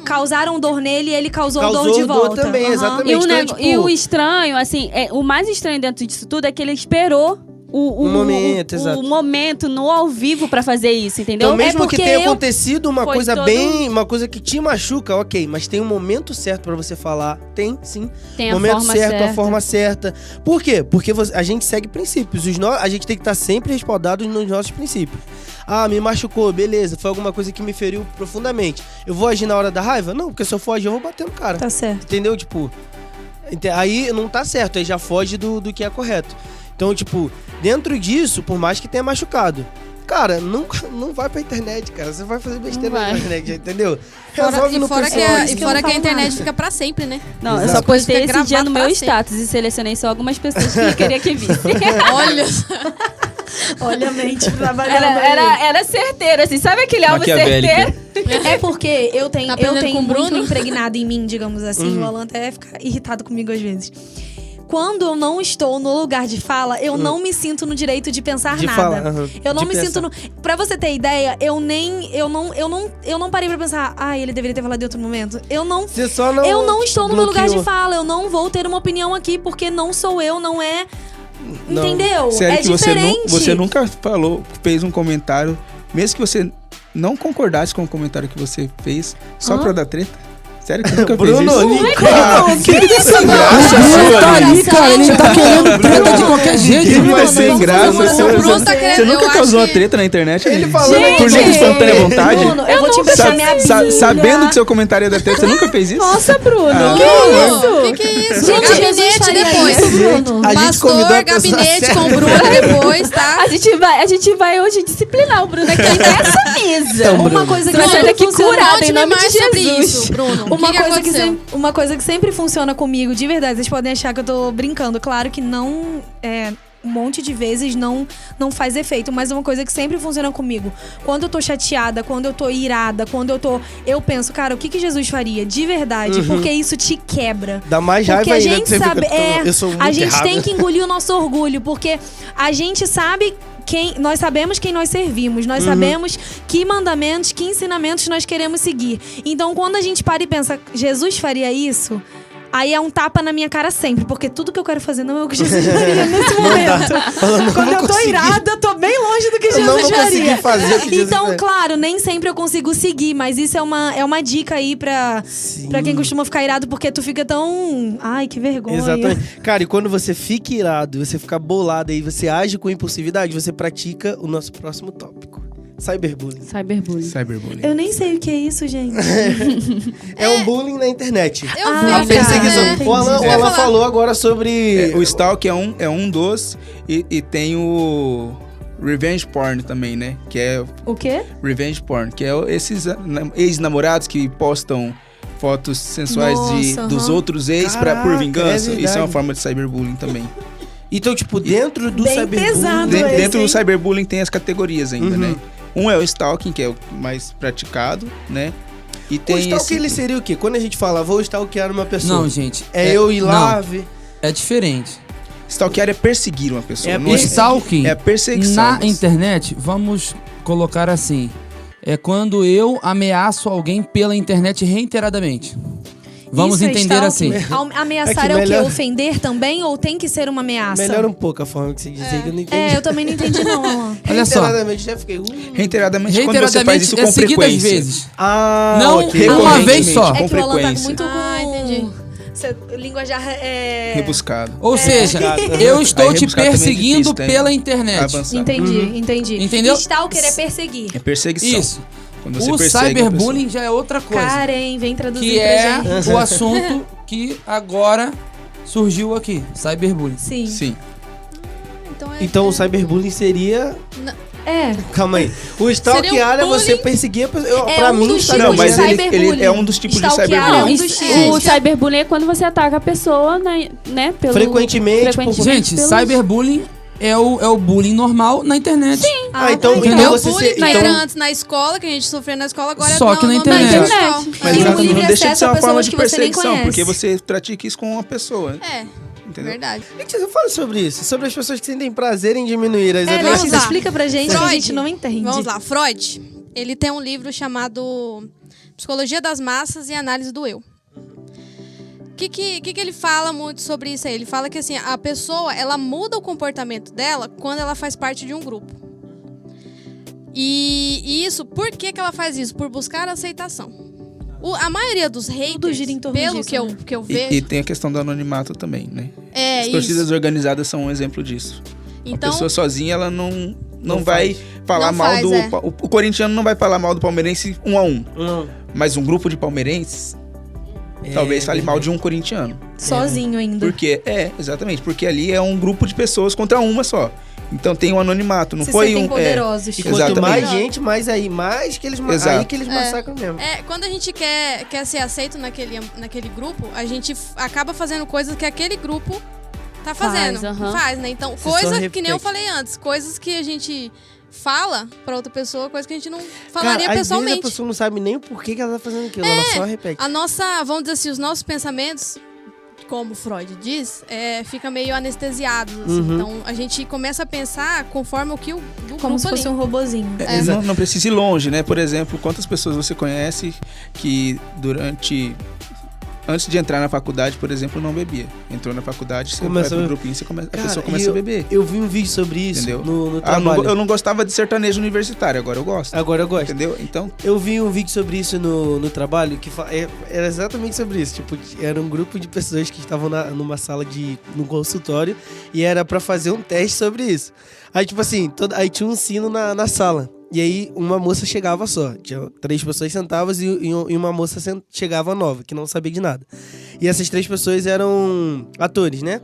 Causaram dor nele e ele causou dor Causou de dor volta. também, Aham. exatamente. E, Então, tipo, e o estranho, assim, o mais estranho dentro disso tudo é que ele esperou o momento, exato. o momento no ao vivo pra fazer isso, entendeu? Então, mesmo que porque tenha acontecido uma Foi coisa todo- uma coisa que te machuca, ok, mas tem um momento certo pra você falar. Tem, sim. Tem a Momento forma certo, certa. a forma certa. Por quê? Porque a gente segue princípios. A gente tem que estar sempre respaldado nos nossos princípios. Ah, me machucou, beleza. Foi alguma coisa que me feriu profundamente. Eu vou agir na hora da raiva? Não, porque se eu for agir, eu vou bater no cara. Tá certo. Entendeu? Tipo, aí não tá certo, aí já foge do que é correto. Então, tipo, dentro disso, por mais que tenha machucado, cara, não vai pra internet, cara. Você vai fazer besteira Não vai. na internet, entendeu? Fora, Resolve no fora pessoal. que a isso que eu não a falo internet nada. fica pra sempre, né? Não, eu Exato. só postei Fica esse dia no gravado meu pra status e selecionei só algumas pessoas que eu queria que visse. Olha, Olha a mente trabalhando aí. Era certeiro, assim. Sabe aquele alvo Maquiavélica. certeiro? É porque eu tenho, Tá aprendendo com o muito Bruno? impregnado em mim, digamos assim. O Alan até fica irritado comigo às vezes. Quando eu não estou no lugar de fala, eu não me sinto no direito de pensar De nada. falar, aham. Eu não De me pensar. sinto no... Pra você ter ideia, eu não parei pra pensar, ele deveria ter falado em outro momento. Eu não estou no meu lugar de fala, eu não vou ter uma opinião aqui, porque não sou eu, não é... Não. Entendeu? Sério é que diferente. você nunca fez um comentário, mesmo que você não concordasse com o comentário que você fez, só pra dar treta? Sério que nunca fez Bruno, isso? Nico, Que sem graça, Ele sua, tá ali, Nico. cara, ele tá querendo treta de qualquer jeito. Que Bruno. vai sem graça. o Bruno tá querendo- Você nunca eu acho causou uma que- treta na internet? Ele amigo? falou Por livre e espontânea vontade? Bruno, eu vou te emprestar minha Bíblia. Sabendo que seu comentário ia dar treta, você nunca fez isso? Nossa, Bruno. Bruno, que é isso? Gente, Jesus Gabinete faria depois. isso, Bruno. A gente convidou Pastor, a pessoa gabinete certa. com o Bruno depois, tá? A gente vai hoje disciplinar o Bruno aqui nessa mesa. Então, Uma coisa que Vai sair sempre daqui funciona... curado em Conte-me nome mais de sobre Jesus. isso, Bruno. Uma O que coisa que aconteceu? uma coisa que sempre funciona comigo, de verdade, vocês podem achar que eu tô brincando. Claro que não um monte de vezes não faz efeito, mas é uma coisa que sempre funciona comigo. Quando eu tô chateada, quando eu tô irada, eu penso, cara, o que Jesus faria de verdade? Porque isso te quebra. Dá mais Porque raiva a ainda. gente você sabe, fica, eu sou muito a gente errado. tem que engolir o nosso orgulho, porque a gente sabe nós sabemos quem nós servimos, nós sabemos que mandamentos, que ensinamentos nós queremos seguir. Então, quando a gente para e pensa, Jesus faria isso? Aí é um tapa na minha cara sempre, porque tudo que eu quero fazer não é o que Jesus faria nesse momento. Quando eu tô irada, eu tô bem longe do que Eu não Jesus vou conseguir faria. fazer o que Jesus Então, faria. claro, nem sempre eu consigo seguir, mas isso é uma dica aí pra quem costuma ficar irado, porque tu fica tão... Ai, que vergonha. Exatamente. Cara, e quando você fica irado, você fica bolado aí, você age com impulsividade, você pratica o nosso próximo tópico. Cyberbullying. Cyberbullying. Cyberbullying. Eu nem sei o que é isso, gente. É um bullying na internet. Eu Ah, vi, A tá. perseguição. Entendi. O Alan Você vai falar. falou agora sobre... O Stalk é um dos. E tem o Revenge Porn também, né? Que é O quê? Revenge Porn, que é esses ex-namorados que postam fotos sensuais Nossa, dos aham. outros ex por Caraca, vingança. é Isso é uma verdade. forma de cyberbullying também. Então, tipo, dentro do Bem cyberbullying... pesado. Dentro, esse, dentro do hein? cyberbullying tem as categorias ainda, Uhum. né? Um é o stalking, que é o mais praticado, né? E O tem stalking, ele seria o quê? Quando a gente fala, vou stalkear uma pessoa, Não, gente. eu ir lá Não, ver... é diferente. Stalkear é perseguir uma pessoa. É não O stalking, é a perseguição. na internet, vamos colocar assim, é quando eu ameaço alguém pela internet reiteradamente. Vamos Isso é entender stalking? assim. Ameaçar É que é o quê? melhor- Ofender também ou tem que ser uma ameaça? Melhora um pouco a forma que você diz aí, que eu não entendi. eu também não entendi não, Alan. Olha só. Reiteradamente, já fiquei... Reiteradamente, quando você faz isso com é seguidas frequência. vezes. Ah, Não ok. uma vez Recorrentemente, só. com É que o Alan tá frequência. muito com... entendi. Linguajar é... Rebuscado. Ou seja, Rebuscado. eu estou Aí te rebuscado também é perseguindo difícil, tem pela internet. avançar. Entendi, entendi. Entendeu? Stalker é perseguir. É perseguição. Isso. Quando você O persegue uma cyberbullying já é outra coisa. Karen, vem traduzir Que pra é gente. o assunto que agora surgiu aqui. Cyberbullying. Sim. pessoa. Sim. Então o cyberbullying seria... É. Calma aí. O stalkear é um você bullying. perseguir a pessoa. É pra um mim, dos está tipos Não, de mas cyberbullying. ele é um dos tipos de Stalkear cyberbullying. é um Não, dos isso- tipos. o cyberbullying é quando você ataca a pessoa, né? Frequentemente, Gente, pelos- cyberbullying é o bullying normal na internet. Sim. Ah, então, tá. Entendeu? você... Bullying que então, era antes na escola, que a gente sofreu na escola, agora Só é que na no internet. ambiente Na digital. Mas E o exato, livre não deixa de acesso ser a uma forma pessoas de que você nem perseguição, conhece. porque você pratica isso com uma pessoa. É, Entendeu? verdade. Letícia, fala sobre isso. Sobre as pessoas que sentem prazer em diminuir as É, outras. Vamos Letícia, lá. explica pra gente que a Freud. gente não entende. Vamos lá, Freud, ele tem um livro chamado Psicologia das Massas e Análise do Eu. O que ele fala muito sobre isso aí? Ele fala que assim, a pessoa, ela muda o comportamento dela quando ela faz parte de um grupo. E isso, por que ela faz isso? Por buscar aceitação. A maioria dos haters, gira em torno pelo disso, que, né? que eu vejo, E tem a questão do anonimato também, né? é As isso. torcidas organizadas são um exemplo disso. Então, A pessoa sozinha, ela não Não vai falar Não mal faz, do... é. O corintiano não vai falar mal do palmeirense 1 a 1. Não. Mas um grupo de palmeirenses talvez fale mal de um corintiano. Sozinho ainda. Porque, exatamente. Porque ali é um grupo de pessoas contra uma só. Então tem um anonimato, não Se foi sentem um... poderosos. E quanto Exatamente. mais gente, mais aí. Mais que eles, Exato. aí que eles massacram mesmo. quando a gente quer ser aceito naquele grupo, a gente acaba fazendo coisas que aquele grupo tá fazendo. Faz, aham. Faz, né? Então, Você só coisa que repete. nem eu falei antes, coisas que a gente fala pra outra pessoa, coisa que a gente não falaria Cara, às vezes a pessoalmente. pessoa não sabe nem o porquê que ela tá fazendo aquilo. Ela só repete. A nossa, vamos dizer assim, os nossos pensamentos, como Freud diz, fica meio anestesiados. Assim. Uhum. Então, a gente começa a pensar conforme o que o do Como grupo se fosse ali. um robozinho. Não precisa ir longe, né? Por exemplo, quantas pessoas você conhece que antes de entrar na faculdade, por exemplo, não bebia. Entrou na faculdade, você Começou- vai pro grupinho, a Cara, pessoa e começa a beber. Eu vi um vídeo sobre isso Entendeu? no Ah, trabalho. eu não gostava de sertanejo universitário, agora eu gosto. Agora eu gosto. Entendeu? Então, Eu vi um vídeo sobre isso no trabalho, que era exatamente sobre isso. Tipo, era um grupo de pessoas que estavam numa sala num consultório e era pra fazer um teste sobre isso. Aí, tipo assim, aí tinha um sino na sala. E aí, uma moça chegava só. Tinha 3 pessoas sentadas e uma moça chegava nova, que não sabia de nada. E essas 3 pessoas eram atores, né?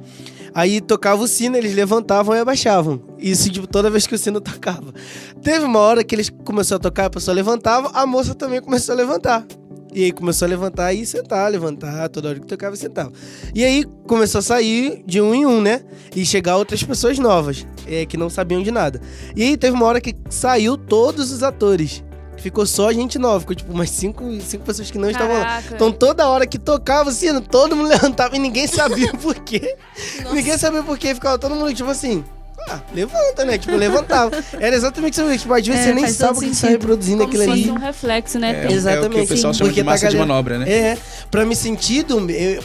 Aí tocava o sino, eles levantavam e abaixavam. Isso, tipo, toda vez que o sino tocava. Teve uma hora que eles começaram a tocar, a pessoa levantava, a moça também começou a levantar. E aí começou a levantar e sentar, levantar, toda hora que tocava e sentava. E aí começou a sair de um em um, né? E chegar outras pessoas novas, que não sabiam de nada. E aí teve uma hora que saiu todos os atores. Ficou só gente nova, ficou tipo umas 5 pessoas que não estavam lá. Caraca. Então toda hora que tocava o sino, todo mundo levantava e ninguém sabia por quê. Ninguém sabia por quê, ficava todo mundo tipo assim... levanta, né? Tipo, levantava. Era exatamente isso. Tipo, às vezes você nem faz sabe todo o que está sentido. reproduzindo Como aquilo se ali. fosse um reflexo, né? é o que o Exatamente, pessoal sim. chama Porque de tá massa de galera- manobra, né? Pra me sentir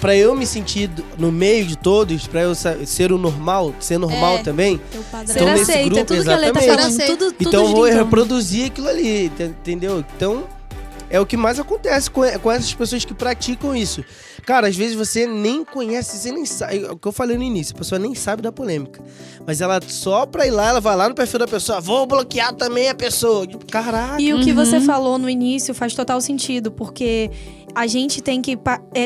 pra eu me sentir no meio de todos, pra eu ser o normal, ser normal também, Teu padrão. Ser Então, nesse aceita, grupo, é tudo que a Lê tá exatamente. falando. Ser Tudo então eu vou gira em torno. reproduzir aquilo ali, entendeu? Então é o que mais acontece com essas pessoas que praticam isso. Cara, às vezes você nem conhece, você nem sabe. É o que eu falei no início, a pessoa nem sabe da polêmica. Mas ela, só pra ir lá, ela vai lá no perfil da pessoa, vou bloquear também a pessoa. Tipo, caraca. E o que você falou no início faz total sentido, porque a gente tem que,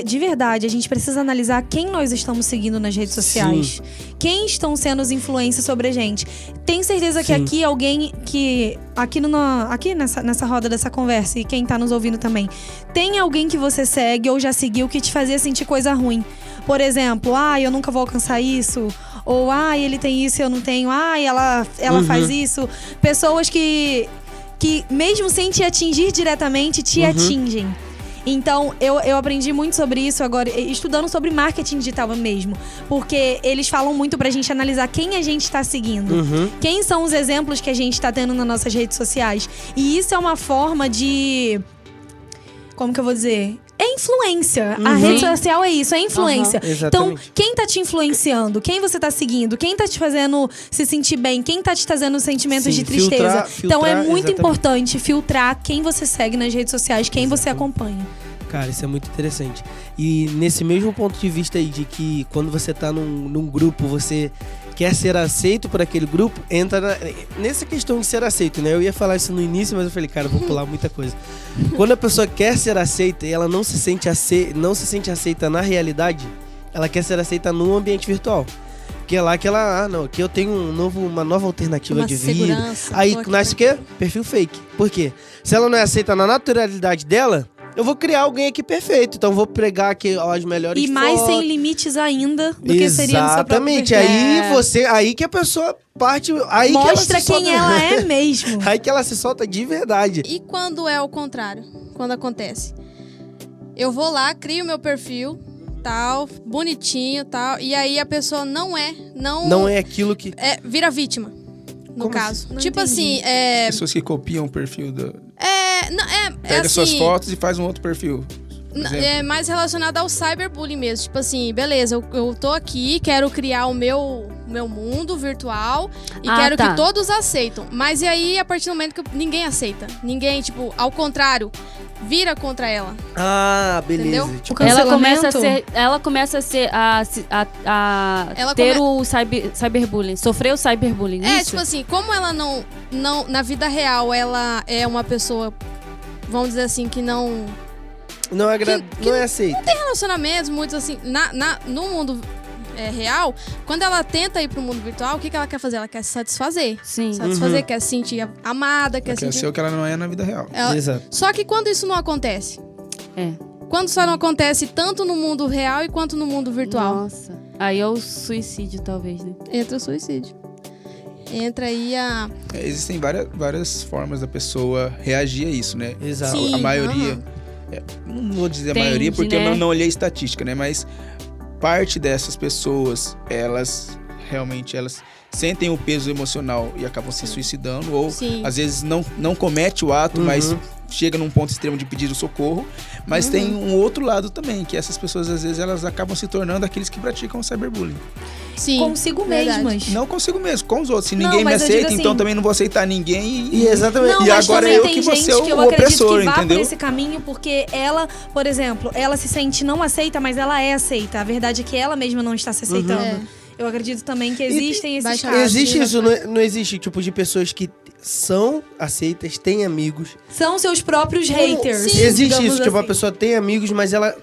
de verdade, a gente precisa analisar quem nós estamos seguindo nas redes sociais. Quem estão sendo os influências sobre a gente. Tem certeza que aqui alguém que... Aqui nessa roda dessa conversa, e quem tá nos ouvindo também, tem alguém que você segue ou já seguiu que te fazia sentir coisa ruim. Por exemplo, eu nunca vou alcançar isso. Ou, ele tem isso e eu não tenho. Ela faz isso. Pessoas que mesmo sem te atingir diretamente, te atingem. Então, eu aprendi muito sobre isso agora, estudando sobre marketing digital mesmo. Porque eles falam muito pra gente analisar quem a gente tá seguindo. Quem são os exemplos que a gente tá tendo nas nossas redes sociais. E isso é uma forma de... Como que eu vou dizer? É influência. A rede social é isso, é influência. Então, quem tá te influenciando? Quem você tá seguindo? Quem tá te fazendo se sentir bem? Quem tá te trazendo sentimentos de tristeza? Então, é muito importante filtrar quem você segue nas redes sociais, quem você acompanha. Cara, isso é muito interessante. E nesse mesmo ponto de vista aí, de que quando você tá num grupo, você quer ser aceito por aquele grupo, entra nessa questão de ser aceito, né? Eu ia falar isso no início, mas eu falei, cara, eu vou pular muita coisa. Quando a pessoa quer ser aceita e ela não se sente aceita na realidade, ela quer ser aceita no ambiente virtual. Que é lá que ela, aqui eu tenho uma nova alternativa de vida. Aí nasce o quê? Perfil fake. Por quê? Se ela não é aceita na naturalidade dela, eu vou criar alguém aqui perfeito. Então vou pregar aqui as melhores fotos. E mais sem limites ainda do que seria no seu próprio perfil. Exatamente. Aí que a pessoa parte... Aí mostra que ela quem ela é mesmo. Aí que ela se solta de verdade. E quando é o contrário? Quando acontece? Eu vou lá, crio meu perfil, tal, bonitinho, tal. E aí a pessoa não é aquilo que... vira vítima, no caso. Não tipo entendi. assim... Pessoas que copiam o perfil do... Pega assim, suas fotos e faz um outro perfil. É mais relacionado ao cyberbullying mesmo. Tipo assim, beleza, eu tô aqui, quero criar o meu mundo virtual e quero que todos aceitam. Mas e aí, a partir do momento que ninguém aceita? Ninguém, tipo, ao contrário, vira contra ela. Ah, beleza. Entendeu? Tipo, Ela começa a ter o cyberbullying, sofrer o cyberbullying. Isso? Tipo assim, como ela não na vida real, ela é uma pessoa, vamos dizer assim, que não é aceita. Não tem relacionamentos muitos assim. No mundo real, quando ela tenta ir pro mundo virtual, o que ela quer fazer? Ela quer se satisfazer. Sim. Satisfazer, quer se sentir amada, quer ser o que ela não é na vida real. Exato. Só que quando isso não acontece? Quando só não acontece tanto no mundo real e quanto no mundo virtual? Nossa. Aí é o suicídio, talvez, né? Entra o suicídio. Entra aí a... Existem várias formas da pessoa reagir a isso, né? Exato. Sim, a maioria... não vou dizer a maioria porque né? eu não olhei a estatística, né? Mas parte dessas pessoas, elas sentem o peso emocional e acabam se suicidando. Ou às vezes não comete o ato, mas chega num ponto extremo de pedir o socorro. Mas tem um outro lado também, que essas pessoas às vezes elas acabam se tornando aqueles que praticam o cyberbullying. Sim, consigo mesmas. Não consigo mesmo, com os outros. Se ninguém me aceita, então assim, também não vou aceitar ninguém. Exatamente. Não, E mas agora também eu tem que vou gente ser o que eu acredito opressor, que vá entendeu? por esse caminho porque ela, por exemplo, ela se sente não aceita, mas ela é aceita. A verdade é que ela mesma não está se aceitando. Eu acredito também que existem esses casos. Existe isso, não existe tipo de pessoas que são aceitas, têm amigos. São seus próprios haters. Sim, existe isso, tipo, assim. a pessoa tem amigos, mas ela...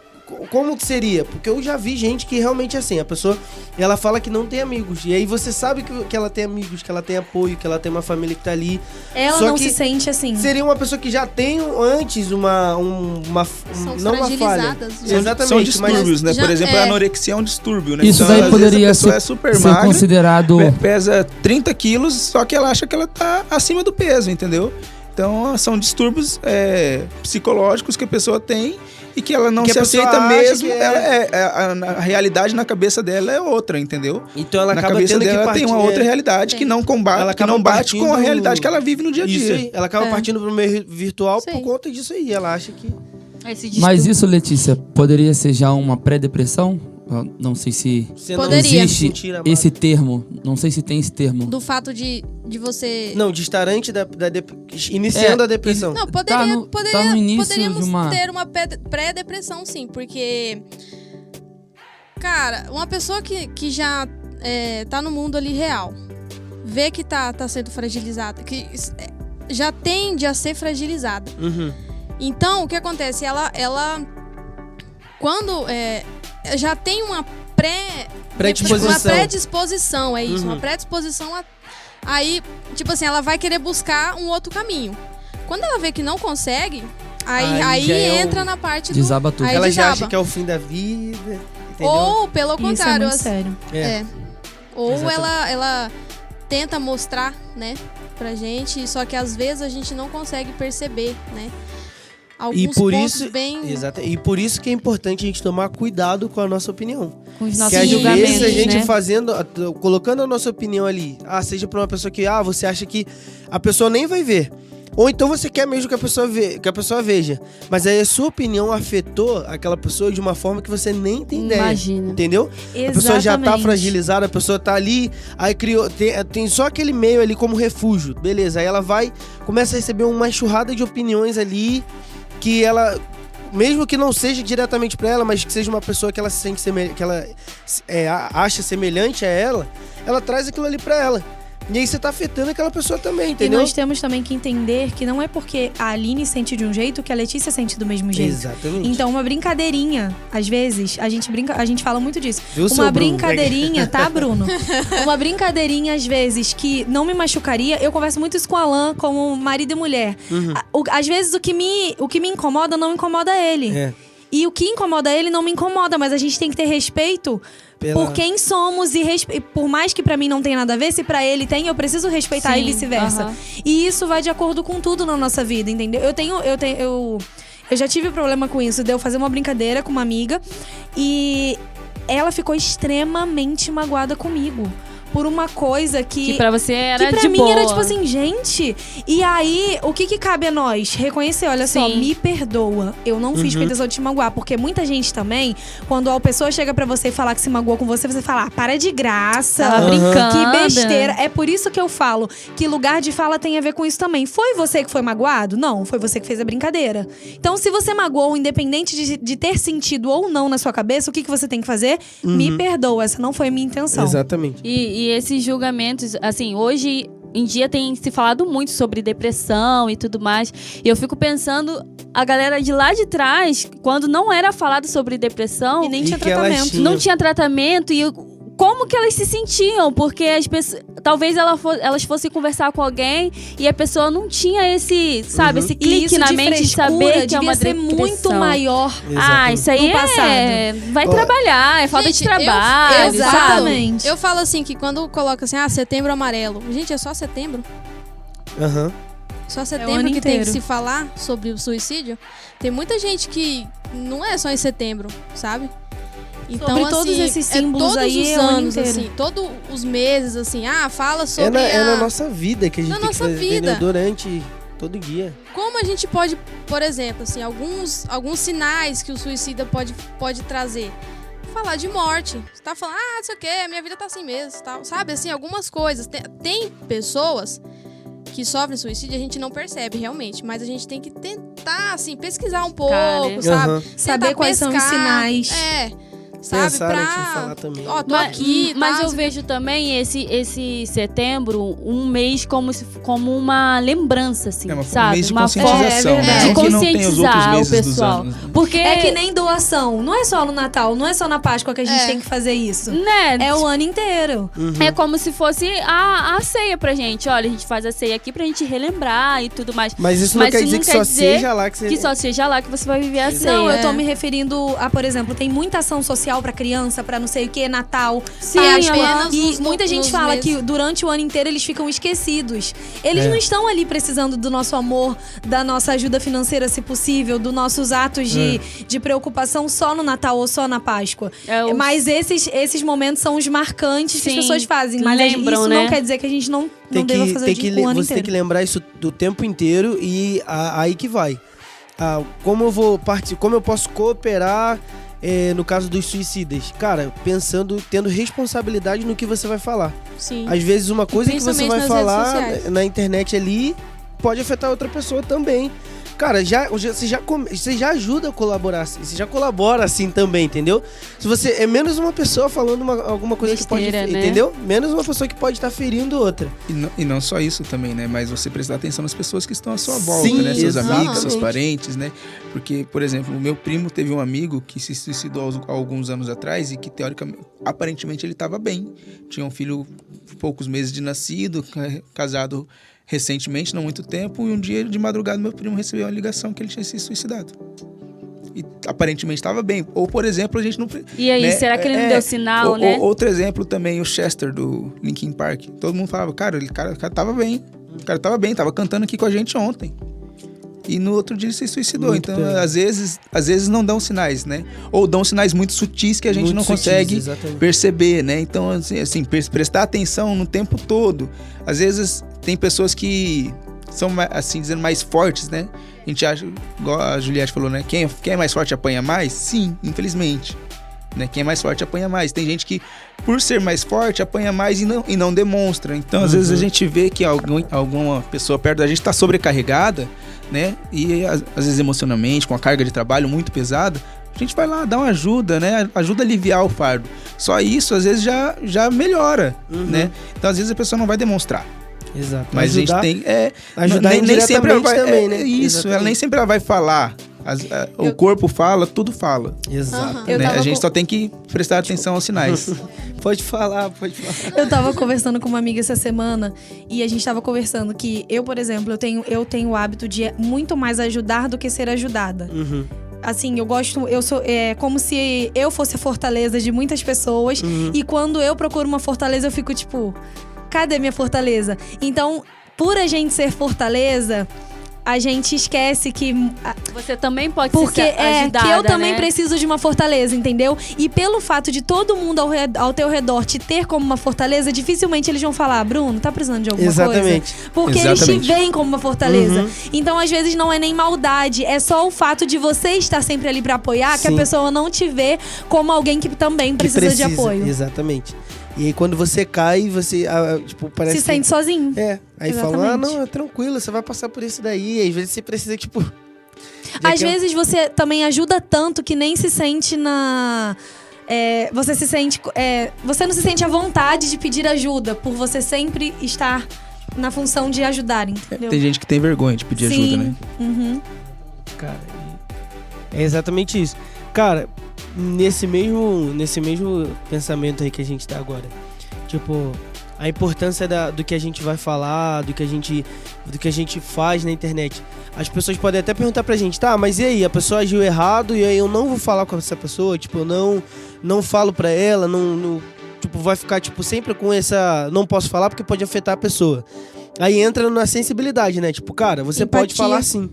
Como que seria? Porque eu já vi gente que realmente é assim, a pessoa, ela fala que não tem amigos. E aí você sabe que ela tem amigos, que ela tem apoio, que ela tem uma família que tá ali. Ela Só não que se sente assim. seria uma pessoa que já tem antes São não uma falha. fragilizadas. Exatamente. São distúrbios, né? Por exemplo, a anorexia é um distúrbio, né? Isso então, daí às poderia vezes a pessoa ser, é super ser magra, considerado... pesa 30 quilos, só que ela acha que ela tá acima do peso, entendeu? Então, são distúrbios psicológicos que a pessoa tem e que ela não se aceita mesmo. A realidade na cabeça dela é outra, entendeu? Então ela na acaba cabeça tendo dela que tem partir, uma outra realidade que não combate, que não bate com a realidade que ela vive no dia a dia. Isso aí, ela acaba partindo pro meio virtual por conta disso aí. Ela acha que... Mas isso, Letícia, poderia ser já uma pré-depressão? Eu não sei se Você Poderia. não existe sentir amado. esse termo. Não sei se tem esse termo. Do fato de você... Não, de estar antes iniciando a depressão. Não, Tá no início poderíamos de uma... ter uma pré-depressão, sim, porque... Cara, uma pessoa que já tá no mundo ali real, vê que tá sendo fragilizada, que já tende a ser fragilizada. Uhum. Então, o que acontece? Ela quando já tem uma Predisposição. Uma predisposição, é isso. Uhum. Uma predisposição aí, tipo assim, ela vai querer buscar um outro caminho. Quando ela vê que não consegue, aí já é entra na parte do... Desaba tudo. Aí Ela já desaba. acha que é o fim da vida, entendeu? Ou, pelo Isso é contrário, muito sério. Ou Exatamente. ela tenta mostrar, né, pra gente, só que às vezes a gente não consegue perceber, né? Alguns E por pontos isso, bem... exato, e por isso que é importante a gente tomar cuidado com a nossa opinião. Com os Que nossos às julgamentos, vezes a gente né? colocando a nossa opinião ali, seja pra uma pessoa que, você acha que a pessoa nem vai ver. Ou então você quer mesmo que a pessoa veja. Mas aí a sua opinião afetou aquela pessoa de uma forma que você nem tem ideia. Imagina. Entendeu? Exatamente. A pessoa já tá fragilizada, a pessoa tá ali, aí criou. Tem só aquele meio ali como refúgio. Beleza, aí ela começa a receber uma enxurrada de opiniões ali, que ela, mesmo que não seja diretamente pra ela, mas que seja uma pessoa que ela se sente que ela acha semelhante a ela traz aquilo ali pra ela. E aí você tá afetando aquela pessoa também, entendeu? E nós temos também que entender que não é porque a Aline sente de um jeito que a Letícia sente do mesmo jeito. Exatamente. Então, uma brincadeirinha, às vezes, a gente fala muito disso. Viu, seu Uma Bruno? brincadeirinha, tá, Bruno? Uma brincadeirinha, às vezes, que não me machucaria. Eu converso muito isso com o Alan, como marido e mulher. Às vezes, o que me incomoda não incomoda ele. É. E o que incomoda ele não me incomoda, mas a gente tem que ter respeito por quem somos e por mais que pra mim não tenha nada a ver, se pra ele tem, eu preciso respeitar Sim, e vice-versa. aham. E isso vai de acordo com tudo na nossa vida, entendeu? Eu já tive problema com isso, de eu fazer uma brincadeira com uma amiga e ela ficou extremamente magoada comigo. Por uma coisa Que pra você era que pra de mim boa. era tipo assim, gente. E aí, o que cabe a nós? Reconhecer, olha só, Sim. me perdoa. Eu não fiz com a intenção de te magoar. Porque muita gente também, quando a pessoa chega pra você e falar que se magoou com você, você fala, para de graça. Tava brincando. Que besteira. É por isso que eu falo que lugar de fala tem a ver com isso também. Foi você que foi magoado? Não, foi você que fez a brincadeira. Então, se você magoou, independente de ter sentido ou não na sua cabeça, o que você tem que fazer? Me perdoa, essa não foi a minha intenção. Exatamente. E esses julgamentos, assim, hoje em dia tem se falado muito sobre depressão e tudo mais. E eu fico pensando, a galera de lá de trás, quando não era falado sobre depressão, E nem E tinha que elas tratamento. tinham- não tinha tratamento e como que elas se sentiam? Porque as pessoas, talvez elas fossem conversar com alguém e a pessoa não tinha esse, sabe, esse E clique isso na de mente de frescura saber que é devia uma ser depressão. muito maior. Isso aí No passado. vai Ó, trabalhar, é falta Gente, de trabalho, sabe? Exatamente. Eu falo assim, que quando coloca assim, setembro amarelo. Gente, é só setembro? Aham. Só o setembro ano que tem que inteiro. se falar sobre o suicídio? Tem muita gente que não é só em setembro, sabe? Então, Sobre assim, todos esses símbolos todos aí, os é o ano anos, inteiro. assim, todos os meses, assim, fala sobre É na nossa vida que a gente Na tem que nossa fazer, vida. entendeu? Durante todo dia. como a gente pode, por exemplo, assim, alguns sinais que o suicida pode trazer. Falar de morte. Você tá falando, não sei o quê, minha vida tá assim mesmo, tal. Sabe, assim, algumas coisas. Tem pessoas que sofrem suicídio e a gente não percebe realmente, mas a gente tem que tentar, assim, pesquisar um pouco, Cara, sabe? Aham. Saber Tentar quais são os pescar. sinais. Sabe, Pensar antes de falar também. Ó, tô aqui, mas tá? eu vejo também esse setembro um mês como uma lembrança, assim, É um sabe? mês de Uma conscientização, É verdade. né? de Que não tem os outros conscientizar o meses dos pessoal. anos, né? Porque É que nem doação. Não é só no Natal, não é só na Páscoa que a gente tem que fazer isso. né, É o ano inteiro. é como se fosse a ceia pra gente. Olha, a gente faz a ceia aqui pra gente relembrar e tudo mais. Mas isso não Mas quer isso dizer não que quer só dizer seja lá que você... Que só seja lá que você vai viver a ceia. Não, eu tô É. me referindo a, por exemplo, tem muita ação social pra criança, pra não sei o que, Natal, Sim, Páscoa. apenas E nos- muita gente nos fala meses. que durante o ano inteiro eles ficam esquecidos. Eles É. não estão ali precisando do nosso amor, da nossa ajuda financeira, se possível, dos nossos atos de preocupação só no Natal ou só na Páscoa. É o- Mas esses momentos são os marcantes que Sim, as pessoas fazem. Mas lembram, isso né? não quer dizer que a gente não deva fazer o ano você tem inteiro. que lembrar isso do tempo inteiro e aí que vai. Como eu posso cooperar no caso dos suicidas, cara, tendo responsabilidade no que você vai falar. Sim. Às vezes uma coisa que você principalmente vai nas falar redes sociais. na internet ali pode afetar outra pessoa também. Cara, você já ajuda a colaborar, você já colabora assim também, entendeu? Se você é menos uma pessoa falando alguma coisa Besteira, que pode, né? entendeu? Menos uma pessoa que pode estar ferindo outra. E não só isso também, né? Mas você prestar atenção nas pessoas que estão à sua volta, Sim, né? Seus amigos, seus exatamente. parentes, né? Porque, por exemplo, o meu primo teve um amigo que se suicidou há alguns anos atrás e que, teoricamente, aparentemente ele estava bem. Tinha um filho poucos meses de nascido, casado recentemente, não muito tempo, e um dia de madrugada meu primo recebeu uma ligação que ele tinha se suicidado. E aparentemente estava bem. Ou, por exemplo, a gente não... E aí, né, será que ele não deu sinal, né? Outro exemplo também, o Chester do Linkin Park. Todo mundo falava, cara, o cara tava bem. O cara tava bem, tava cantando aqui com a gente ontem. E no outro dia ele se suicidou. Muito Então, bem. às vezes não dão sinais, né? Ou dão sinais muito sutis que a gente Muito não sutis, consegue exatamente. perceber, né? Então, assim, prestar atenção no tempo todo. Às vezes tem pessoas que são, assim, dizendo, mais fortes, né? A gente acha, igual a Juliette falou, né? Quem é mais forte apanha mais? Sim, infelizmente. Né? Quem é mais forte apanha mais. Tem gente que, por ser mais forte, apanha mais e não demonstra. Então, às vezes a gente vê que alguma pessoa perto da gente está sobrecarregada, né? E às vezes emocionalmente, com a carga de trabalho muito pesada, a gente vai lá, dá uma ajuda, né? Ajuda a aliviar o fardo. Só isso, às vezes, já melhora, né? Então, às vezes, a pessoa não vai demonstrar. Exato. Mas ajudar, a gente tem... ajudar nem sempre ela vai, também, né? Isso, Exatamente. ela nem sempre ela vai falar. O corpo fala, tudo fala. Exato. Aham. Eu Né? tava A gente com- só tem que prestar atenção aos sinais. Pode falar. Eu tava conversando com uma amiga essa semana e a gente tava conversando que eu, por exemplo, eu tenho o hábito de muito mais ajudar do que ser ajudada. Uhum. Assim, é como se eu fosse a fortaleza de muitas pessoas e quando eu procuro uma fortaleza eu fico tipo, cadê minha fortaleza? Então, por a gente ser fortaleza, a gente esquece que Você também pode porque ser ajudada, que eu também né? preciso de uma fortaleza, entendeu? E pelo fato de todo mundo ao teu redor te ter como uma fortaleza, dificilmente eles vão falar, Bruno, tá precisando de alguma Exatamente. coisa? Porque eles Exatamente. te veem como uma fortaleza. Uhum. Então, às vezes, não é nem maldade, é só o fato de você estar sempre ali pra apoiar, que a Sim. pessoa não te vê como alguém que também precisa de apoio. Exatamente. E aí quando você cai, você, tipo, parece Se sente sozinho. aí Exatamente. fala, não, é tranquilo, você vai passar por isso daí. E às vezes você precisa, tipo... Às vezes você também ajuda tanto que nem se sente você não se sente à vontade de pedir ajuda por você sempre estar na função de ajudar, entendeu? Tem gente que tem vergonha de pedir Sim. ajuda, né? Uhum. Cara, é exatamente isso. Cara, nesse mesmo pensamento aí que a gente tá agora, tipo, a importância do que a gente vai falar, do que a gente faz na internet. As pessoas podem até perguntar pra gente, tá, mas e aí, a pessoa agiu errado e aí eu não vou falar com essa pessoa, tipo, eu não falo pra ela, tipo, vai ficar, tipo, sempre com essa, não posso falar porque pode afetar a pessoa. Aí entra na sensibilidade, né? Tipo, cara, você pode Empatia. falar sim.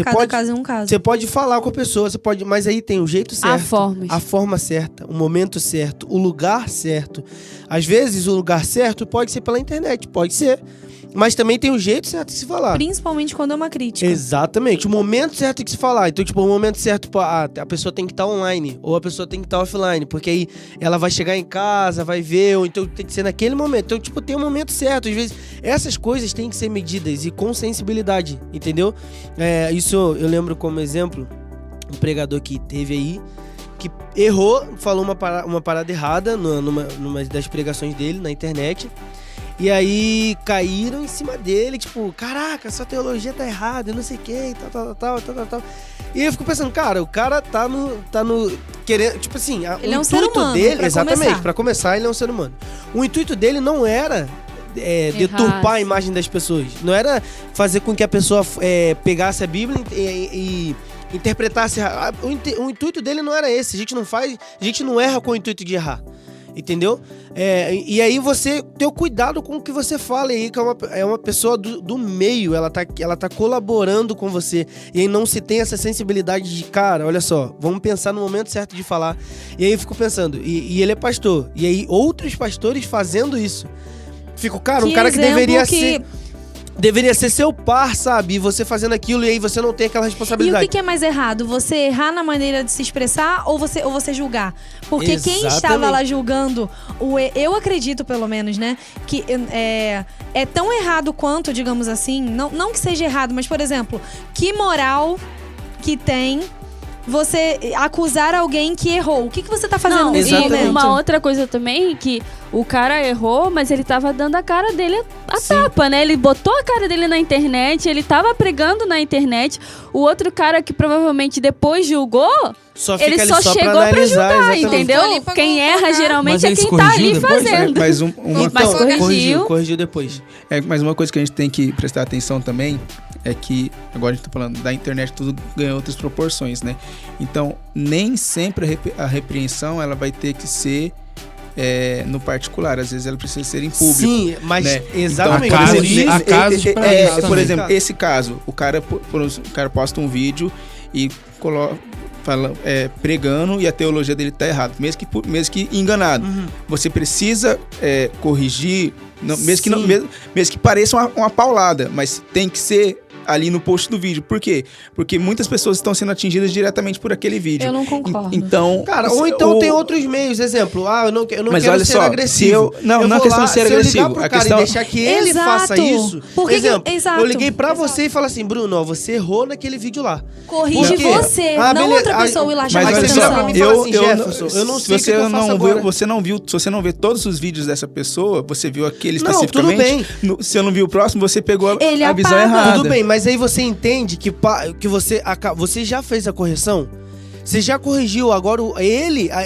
Cada caso é um caso. Você pode falar com a pessoa, mas aí tem o jeito certo. A forma certa, o momento certo, o lugar certo. Às vezes o lugar certo pode ser pela internet, pode ser. Mas também tem o jeito certo de se falar. Principalmente quando é uma crítica. Exatamente, o momento certo de se falar. Então, tipo, o momento certo, a pessoa tem que estar online, ou a pessoa tem que estar offline, porque aí ela vai chegar em casa, vai ver, ou então tem que ser naquele momento. Então, tipo, tem um momento certo. Às vezes, essas coisas têm que ser medidas e com sensibilidade, entendeu? Isso eu lembro como exemplo, um pregador que teve aí, que errou, falou uma parada errada numa das pregações dele na internet. E aí caíram em cima dele, tipo, caraca, sua teologia tá errada, eu não sei o que, e tal. E eu fico pensando, cara, o cara tá no querendo, tipo assim, Ele é um o ser intuito humano, dele, pra exatamente, começar. pra começar, ele é um ser humano. O intuito dele não era deturpar a imagem das pessoas, não era fazer com que a pessoa pegasse a Bíblia e interpretasse. O intuito dele não era esse, a gente não erra com o intuito de errar. Entendeu? E aí você tem o cuidado com o que você fala aí, que é uma pessoa do meio, ela tá colaborando com você. E aí não se tem essa sensibilidade de, cara, olha só, vamos pensar no momento certo de falar. E aí eu fico pensando, e ele é pastor, e aí outros pastores fazendo isso. Fico, cara, um cara que deveria ser... deveria ser seu par, sabe? E você fazendo aquilo e aí você não tem aquela E responsabilidade. o que é mais errado? Você errar na maneira de se expressar ou você julgar? Porque quem estava Exatamente. lá julgando, eu acredito pelo menos, né? Que é tão errado quanto, digamos assim, não que seja errado, mas por exemplo, que moral que tem você acusar alguém que errou? O que você tá fazendo Não, nesse exatamente. e momento? uma outra coisa também, que o cara errou, mas ele tava dando a cara dele a tapa, né? Ele botou a cara dele na internet, ele tava pregando na internet. O outro cara que provavelmente depois julgou, Só fica ele ali só pra chegou pra analisar, julgar, exatamente. entendeu? Ficou ali pra Quem colocar. erra geralmente Mas é ele quem se tá corrigiu ali depois? fazendo. Mas uma Mas corrigiu. Corrigiu depois. Mas uma coisa que a gente tem que prestar atenção também é que, agora a gente tá falando da internet, tudo ganha outras proporções, né? Então, nem sempre a repreensão ela vai ter que ser no particular. Às vezes ela precisa ser em público. Sim, mas né? exatamente. Então, Há por casos- exemplo, há casos pra isso por também. exemplo, esse caso, o cara posta um vídeo e coloca... pregando e a teologia dele tá errada, mesmo que enganado. Você precisa corrigir, mesmo que pareça uma paulada, mas tem que ser ali no post do vídeo. Por quê? Porque muitas pessoas estão sendo atingidas diretamente por aquele vídeo. Eu não concordo. Então, Cara, ou então tem outros meios, exemplo, eu não Mas quero olha ser só, agressivo. não é vou questão lá, de ser se eu agressivo, ligar pro a cara questão- e deixar que ele Exato. faça isso, Por que que- exemplo, exato. eu liguei pra você e falo assim, Bruno, ó, você errou naquele vídeo lá. Corrige Por quê? você, não beleza. outra pessoa ir lá Mas chamar Aí olha você só, vira pra mim e fala assim, Jefferson, eu não sei o que eu faço agora. se você não vê todos os vídeos dessa pessoa, você viu aquele Não, especificamente, tudo se eu não vi o próximo, você pegou Ele a visão apaga. errada. Tudo bem, mas aí você entende que você já fez a correção? Você já corrigiu, agora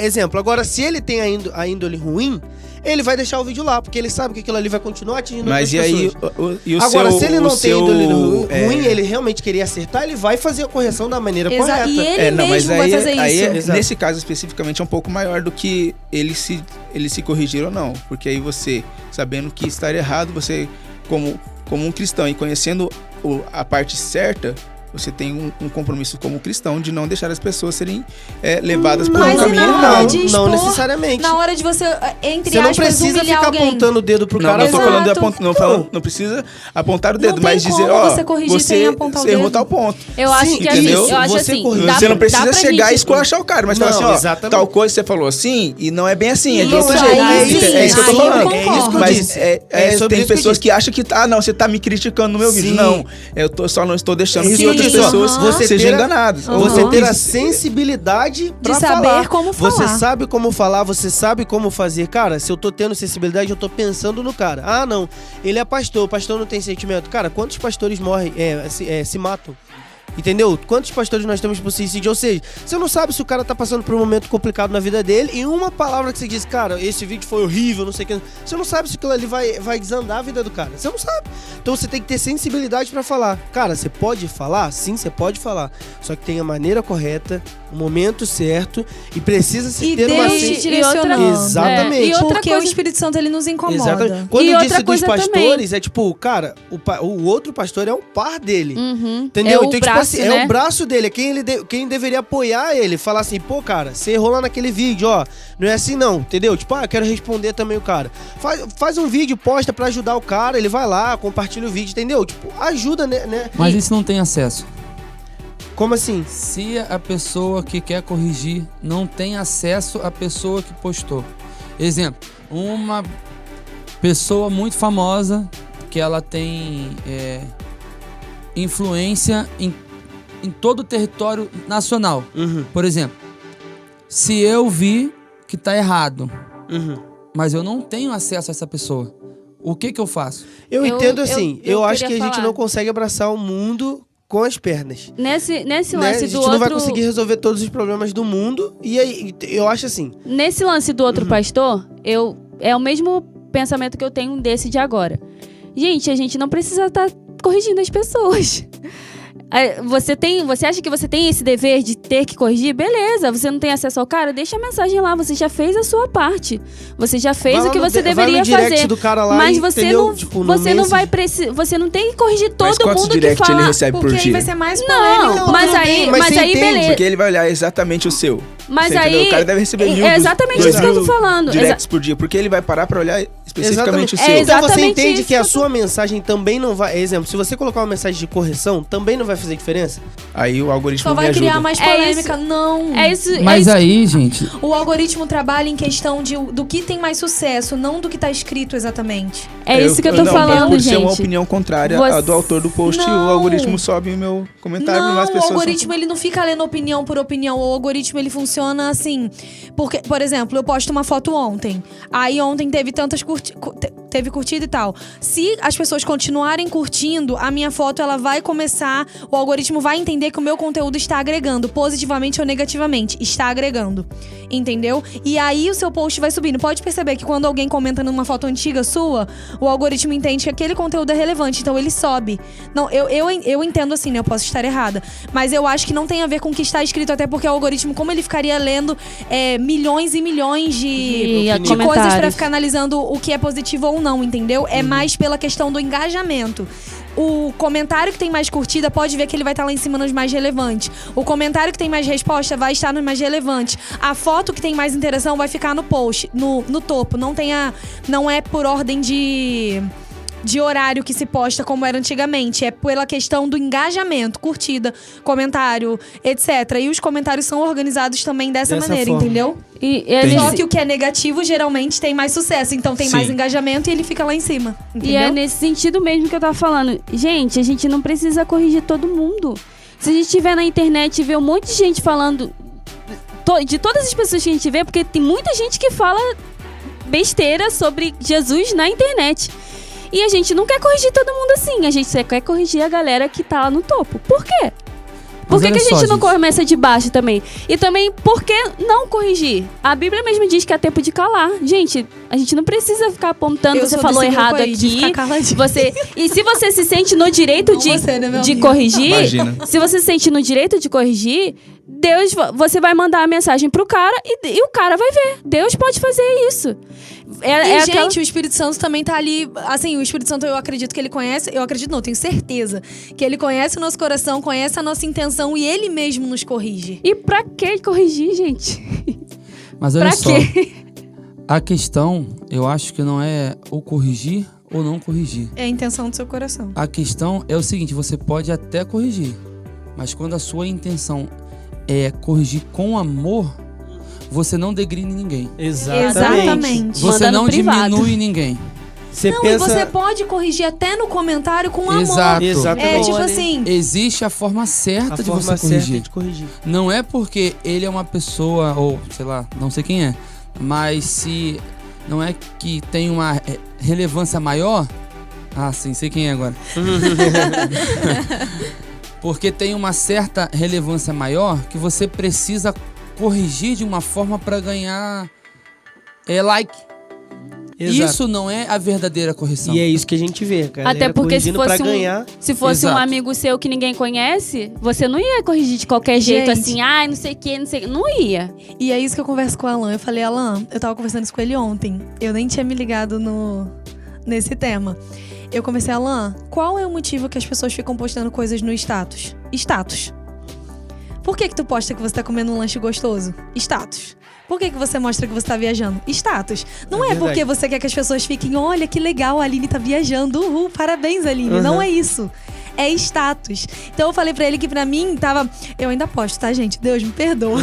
exemplo, agora se ele tem a índole ruim, ele vai deixar o vídeo lá, porque ele sabe que aquilo ali vai continuar atingindo Mas outras e aí, pessoas. e o Agora, seu, se ele o não tem seu, índole ruim, ele realmente queria acertar, ele vai fazer a correção da maneira correta. E ele mas mesmo vai fazer isso. Exato. nesse caso especificamente é um pouco maior do que ele se corrigir ou não, porque aí você, sabendo que estar errado, você como um cristão e conhecendo a parte certa, você tem um compromisso como cristão de não deixar as pessoas serem levadas por um Mas caminho na hora errado. de não expor, necessariamente. Na hora de você, entre Você não aspas, precisa humilhar ficar alguém. apontando o dedo pro Não, cara. não tô falando de Exato. não precisa apontar o dedo, tem mas dizer, como ó, você corrigir sem apontar o você errou dedo. tal ponto. Eu acho Sim, que assim, entendeu? eu acho Você assim, corrige. dá- Você não dá precisa pra chegar gente- e esculachar o cara, mas falar Não, assim, ó, exatamente. tal coisa você falou assim e não é bem assim, é de Não, outro é, jeito. é isso, é isso que eu tô aí eu falando. concordo. É isso que eu Mas disse. É sobre tem isso que eu pessoas disse. que acham que, você tá me criticando no meu vídeo. Sim. Não, só não estou deixando Isso que que eu outras disse, ó. pessoas Você sejam ter a- enganadas. Você Uhum. ter a sensibilidade pra saber falar. como Você falar. sabe como falar, você sabe como fazer. Cara, se eu tô tendo sensibilidade, eu tô pensando no cara. Ah, não, ele é pastor, o pastor não tem sentimento. Cara, quantos pastores morrem, se matam? Entendeu? Quantos pastores nós temos por suicídio? Ou seja, você não sabe se o cara tá passando por um momento complicado na vida dele e uma palavra que você diz, cara, esse vídeo foi horrível, não sei o que. Você não sabe se aquilo ali vai desandar a vida do cara. Você não sabe. Então você tem que ter sensibilidade pra falar. Cara, você pode falar? Sim, você pode falar. Só que tem a maneira correta, o momento certo e precisa se E ter uma Deus te direcionando. Exatamente. E outra Porque coisa- o Espírito Santo, ele nos incomoda. Exatamente. Quando E eu outra disse dos coisa pastores, é tipo, cara, o outro pastor é o par dele. Uhum. Entendeu? É o Então, braço, tipo assim, né? é o braço dele, é quem deveria apoiar ele. Falar assim, pô, cara, você errou lá naquele vídeo, ó. Não é assim não, entendeu? Tipo, eu quero responder também o cara. Faz um vídeo, posta pra ajudar o cara, ele vai lá, compartilha o vídeo, entendeu? Tipo, ajuda, né? Mas isso não tem acesso. Como assim? Se a pessoa que quer corrigir não tem acesso à pessoa que postou. Exemplo, uma pessoa muito famosa que ela tem influência em todo o território nacional. Uhum, Por exemplo, se eu vi que tá errado, uhum. mas eu não tenho acesso a essa pessoa, o que eu faço? Eu entendo eu- assim, eu eu acho que queria a gente falar. não consegue abraçar o mundo com as pernas. Nesse Né? lance A gente do não outro... vai conseguir resolver todos os problemas do mundo. E aí, eu acho assim. Nesse lance do outro pastor, é o mesmo pensamento que eu tenho desse de agora. Gente, a gente não precisa estar corrigindo as pessoas. Você acha que você tem esse dever de ter que corrigir? Beleza, você não tem acesso ao cara? Deixa a mensagem lá, você já fez a sua parte. Você já fez o que você deveria fazer. Do cara lá mas e, você entendeu? não, Tipo, você não Messenger. vai precisar, você não tem que corrigir todo quantos mundo que direct fala. ele recebe por Porque aí dia? vai ser mais polêmica. Não, mas aí, mas você entende, beleza. Porque ele vai olhar exatamente o seu. Mas Você entendeu? aí O cara deve receber 1.000, é exatamente isso que eu tô falando. directs por dia, porque ele vai parar pra olhar especificamente Exatamente. o seu. É Então você exatamente entende isso que a que eu sua mensagem também não vai... Exemplo, se você colocar uma mensagem de correção, também não vai fazer diferença? Aí o algoritmo Só vai me ajuda. criar mais É polêmica. Não. É isso. Mas é isso. aí, gente, O algoritmo trabalha em questão do que tem mais sucesso, não do que tá escrito exatamente. É isso que eu tô não, falando, por ser uma gente. opinião contrária Você- à do autor do post, Não. o algoritmo sobe o meu comentário e mais Não, o pessoas... algoritmo ele não fica lendo opinião por opinião. O algoritmo ele funciona assim. Porque, por exemplo, eu posto uma foto ontem. Aí ontem teve tantas teve curtida e tal. Se as pessoas continuarem curtindo, a minha foto ela vai começar, o algoritmo vai entender que o meu conteúdo está agregando, positivamente ou negativamente, está agregando. Entendeu? E aí o seu post vai subindo. Pode perceber que quando alguém comenta numa foto antiga sua, o algoritmo entende que aquele conteúdo é relevante, então ele sobe. Não, eu entendo assim, né? Eu posso estar errada. Mas eu acho que não tem a ver com o que está escrito, até porque o algoritmo, como ele ficaria lendo milhões e milhões de coisas comentários. pra ficar analisando o que é positivo ou não, entendeu? É mais pela questão do engajamento. O comentário que tem mais curtida, pode ver que ele vai estar lá em cima nos mais relevantes. O comentário que tem mais resposta vai estar nos mais relevantes. A foto que tem mais interação vai ficar no post, no topo. Não é por ordem de horário que se posta como era antigamente. É pela questão do engajamento, curtida, comentário, etc. E os comentários são organizados também dessa maneira, forma. entendeu? E Só que o que é negativo geralmente tem mais sucesso. Então tem Sim. mais engajamento e ele fica lá em cima. Entendeu? E é nesse sentido mesmo que eu tava falando. Gente, a gente não precisa corrigir todo mundo. Se a gente estiver na internet e ver um monte de gente falando... De todas as pessoas que a gente vê, porque tem muita gente que fala besteira sobre Jesus na internet. E a gente não quer corrigir todo mundo assim. A gente só quer corrigir a galera que tá lá no topo. Por quê? Por Mas que a olha gente só, não gente. começa de baixo também? E também, por que não corrigir? A Bíblia mesmo diz que é tempo de calar. Gente, a gente não precisa ficar apontando, Eu você sou falou desse grupo errado aí, de aqui. ficar caladinho. E se você se sente no direito Não você, né, meu de amigo? corrigir, Imagina. se você se sente no direito de corrigir, você vai mandar a mensagem pro cara e o cara vai ver. Deus pode fazer isso. E, gente, aquela- o Espírito Santo também tá ali. Assim, o Espírito Santo eu acredito que ele conhece. Eu acredito, não, tenho certeza. Que ele conhece o nosso coração, conhece a nossa intenção e ele mesmo nos corrige. E pra que corrigir, gente? mas olha Pra só. quê? A questão, eu acho que não é o corrigir ou não corrigir. É a intenção do seu coração. A questão é o seguinte, você pode até corrigir, mas quando a sua intenção é corrigir com amor, você não degrine ninguém. Exatamente. Você Manda no não privado. diminui ninguém. Você Não, pensa... e você pode corrigir até no comentário com amor. Exato. Exatamente. É tipo assim. Existe a forma certa A de forma você certa corrigir. de corrigir. Não é porque ele é uma pessoa, ou sei lá, não sei quem é, mas se não é que tem uma relevância maior. Ah, sim, sei quem é agora. Porque tem uma certa relevância maior que você precisa corrigir de uma forma para ganhar like. Exato. Isso não é a verdadeira correção. E é isso que a gente vê, cara. Até porque se fosse, ganhar... se fosse um Exato. amigo seu que ninguém conhece, você não ia corrigir de qualquer jeito, Gente. assim, não sei o que, não sei. Não ia. E é isso que eu converso com o Alan. Eu falei, Alan, eu tava conversando isso com ele ontem. Eu nem tinha me ligado nesse tema. Eu comecei, Alan, qual é o motivo que as pessoas ficam postando coisas no status? Status. Por que tu posta que você tá comendo um lanche gostoso? Status. Por que você mostra que você tá viajando? Status. Não é verdade. porque você quer que as pessoas fiquem, olha que legal, a Aline tá viajando. Uhul, parabéns, Aline. Uhum. Não é isso. É status. Então eu falei pra ele que pra mim tava... Eu ainda posto, tá, gente? Deus me perdoa.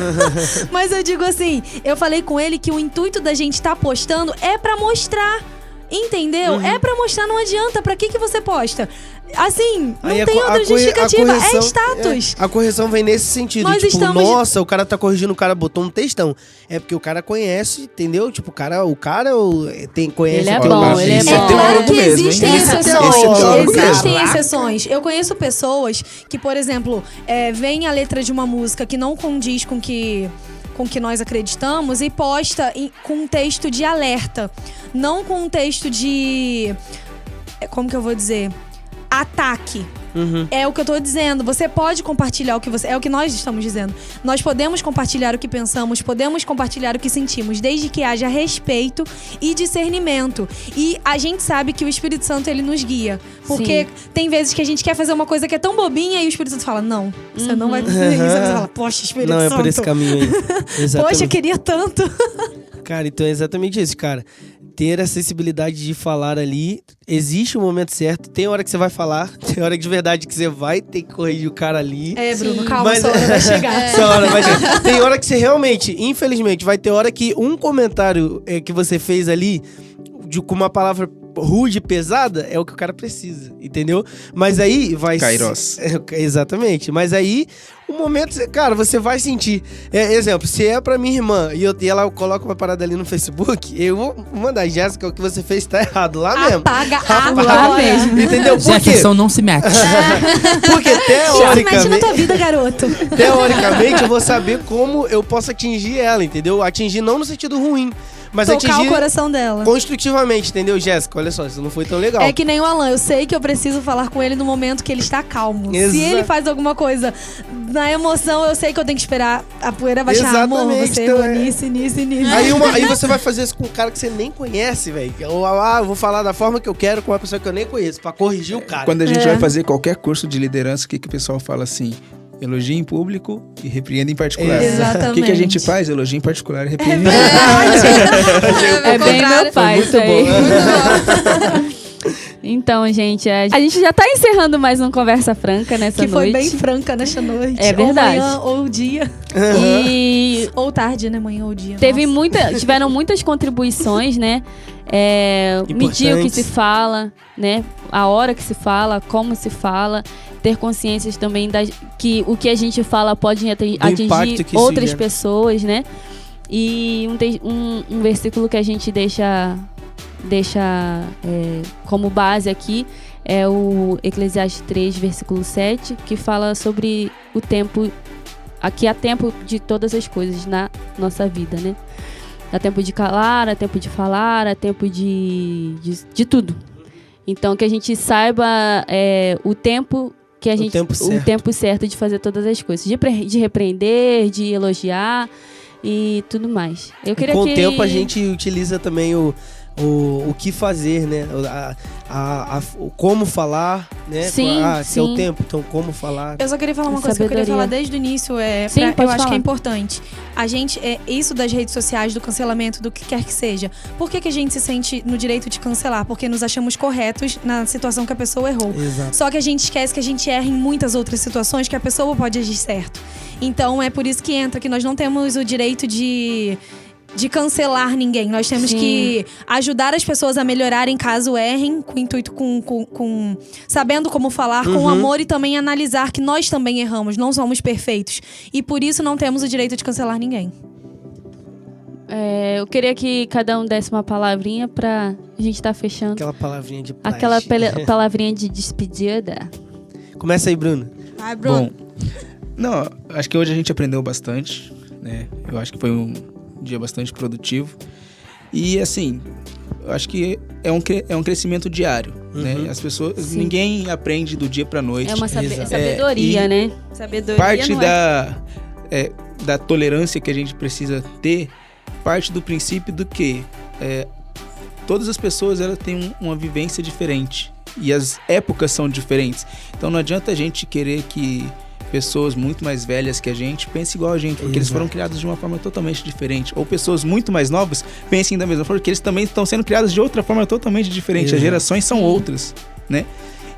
Mas eu digo assim, eu falei com ele que o intuito da gente tá postando é pra mostrar. Entendeu? É pra mostrar, não adianta. Pra que você posta? Assim, não Aí tem outra justificativa. É status. A correção vem nesse sentido. Nós tipo, estamos de- nossa, o cara tá corrigindo, o cara botou um textão. É porque o cara conhece, entendeu? Tipo, o cara conhece Ele é o teu bom, lado. ele é Isso bom. é Claro teólogo que mesmo, hein? existem Isso é exceções. teólogo mesmo. Existem exceções. Eu conheço pessoas que, por exemplo, vem a letra de uma música que não condiz com que nós acreditamos e posta com um texto de alerta. Não com um texto de... Como que eu vou dizer? Ataque. É o que eu tô dizendo. Você pode compartilhar o que você... É o que nós estamos dizendo. Nós podemos compartilhar o que pensamos, podemos compartilhar o que sentimos, desde que haja respeito e discernimento. E a gente sabe que o Espírito Santo, ele nos guia. Porque tem vezes que a gente quer fazer uma coisa que é tão bobinha e o Espírito Santo fala, não, você não vai fazer isso. Você fala, poxa, Espírito Santo. Não, é por esse caminho aí. Exatamente. Poxa, eu queria tanto. Cara, então é exatamente isso, cara. Ter a sensibilidade de falar ali, existe o momento certo, tem hora que você vai falar, tem hora que de verdade que você vai ter que corrigir o cara ali. Bruno, calma, Mas- essa hora vai chegar. Essa hora vai chegar. Tem hora que você realmente, infelizmente, vai ter hora que um comentário que você fez ali, com uma palavra rude, pesada, é o que o cara precisa, entendeu? Mas aí vai... Kairos. Exatamente. Mas aí, o momento, cara, você vai sentir. Exemplo, se é pra minha irmã e ela coloca uma parada ali no Facebook, eu vou mandar, Jéssica, o que você fez tá errado, lá mesmo. Apaga Lá agora. mesmo. Entendeu? Por quê? Jefferson não se mete. Porque Se mete na teoricamente... tua vida, garoto. Teoricamente, eu vou saber como eu posso atingir ela, entendeu? Atingir não no sentido ruim, mas Tocar atingir o coração dela. construtivamente, entendeu, Jéssica? Olha só, isso não foi tão legal. É que nem o Alan, eu sei que eu preciso falar com ele no momento que ele está calmo. Se ele faz alguma coisa na emoção, eu sei que eu tenho que esperar a poeira baixar. Amor, Exatamente, você então errou nisso. Aí você vai fazer isso com um cara que você nem conhece, velho. Eu vou falar da forma que eu quero com uma pessoa que eu nem conheço, pra corrigir o cara. Quando a gente vai fazer qualquer curso de liderança, o que o pessoal fala assim? Elogia em público e repreenda em particular. Exatamente. O que a gente faz? Elogia em particular e repreenda em É bem meu pai Muito isso aí. bom. Então, gente, a gente já tá encerrando mais um Conversa Franca nessa Que foi noite. bem franca nesta noite. É verdade. Ou manhã, ou dia. E Ou tarde, né? Manhã ou dia. Nossa. Tiveram muitas contribuições, né? Medir o que se fala, né? A hora que se fala, como se fala. Ter consciências também que o que a gente fala pode atingir que outras isso gera. pessoas, né? E um versículo que a gente deixa como base aqui é o Eclesiastes 3, versículo 7, que fala sobre o tempo. Aqui há tempo de todas as coisas na nossa vida, né? Há tempo de calar, há tempo de falar, há tempo de tudo. Então, que a gente saiba o tempo que a gente... O tempo certo de fazer todas as coisas. De repreender, de elogiar e tudo mais. Eu queria Com o tempo a gente utiliza também o que fazer, né? O como falar, né? Sim, se é o sim. tempo, então como falar. Eu só queria falar uma coisa que eu queria Sabedoria. falar desde o início. Sim, eu pode acho que falar. é importante. A gente, isso das redes sociais, do cancelamento, do que quer que seja. Por que a gente se sente no direito de cancelar? Porque nos achamos corretos na situação que a pessoa errou. Exato. Só que a gente esquece que a gente erra em muitas outras situações que a pessoa pode agir certo. Então é por isso que entra que nós não temos o direito de cancelar ninguém. Nós temos Sim. que ajudar as pessoas a melhorarem caso errem, com intuito, com sabendo como falar, com amor, e também analisar que nós também erramos, não somos perfeitos. E por isso não temos o direito de cancelar ninguém. Eu queria que cada um desse uma palavrinha pra gente estar fechando. Aquela palavrinha de paz. Aquela palavrinha de despedida. Começa aí, Bruno. Ai, Bruno. Não, acho que hoje a gente aprendeu bastante, né? Eu acho que foi um dia bastante produtivo. E assim, eu acho que é um crescimento diário, né? As pessoas, Sim. ninguém aprende do dia pra noite. É uma Exato. sabedoria, e né? Sabedoria Parte não é... da tolerância que a gente precisa ter, parte do princípio do que todas as pessoas elas têm uma vivência diferente e as épocas são diferentes. Então não adianta a gente querer que pessoas muito mais velhas que a gente pensem igual a gente, porque eles foram criados de uma forma totalmente diferente. Ou pessoas muito mais novas pensem da mesma forma, porque eles também estão sendo criados de outra forma totalmente diferente. Exato. As gerações são outras, né?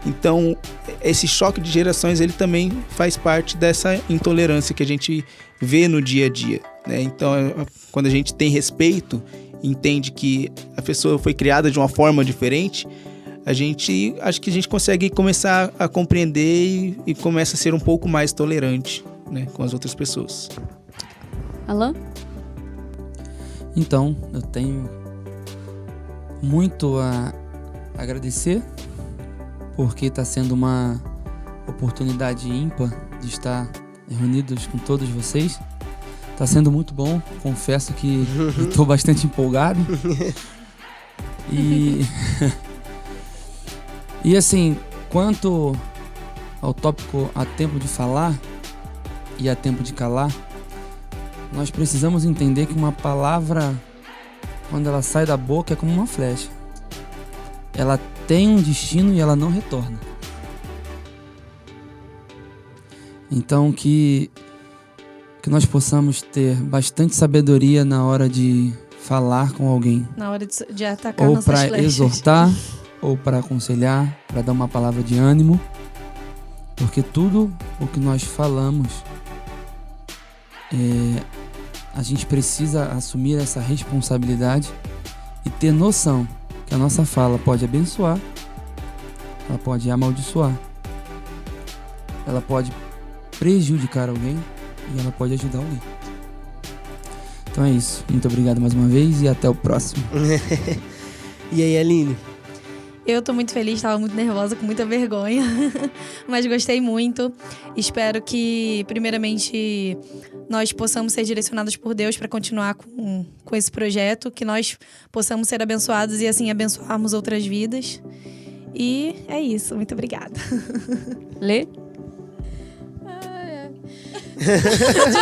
Então, esse choque de gerações, ele também faz parte dessa intolerância que a gente vê no dia a dia, né? Então, quando a gente tem respeito, entende que a pessoa foi criada de uma forma diferente, acho que a gente consegue começar a compreender e começa a ser um pouco mais tolerante, né, com as outras pessoas. Alan? Então, eu tenho muito a agradecer, porque está sendo uma oportunidade ímpar de estar reunidos com todos vocês. Está sendo muito bom, confesso que estou bastante empolgado. E assim, quanto ao tópico há tempo de falar e há tempo de calar, nós precisamos entender que uma palavra, quando ela sai da boca, é como uma flecha. Ela tem um destino e ela não retorna. Então que nós possamos ter bastante sabedoria na hora de falar com alguém. Na hora de atacar Ou nossas para flechas. exortar, ou para aconselhar, para dar uma palavra de ânimo. Porque tudo o que nós falamos, a gente precisa assumir essa responsabilidade e ter noção que a nossa fala pode abençoar, ela pode amaldiçoar, ela pode prejudicar alguém e ela pode ajudar alguém. Então é isso. Muito obrigado mais uma vez e até o próximo. E aí, Aline? Eu tô muito feliz, tava muito nervosa, com muita vergonha, mas gostei muito. Espero que, primeiramente, nós possamos ser direcionados por Deus para continuar com esse projeto, que nós possamos ser abençoados e assim abençoarmos outras vidas. E é isso, muito obrigada. Lê?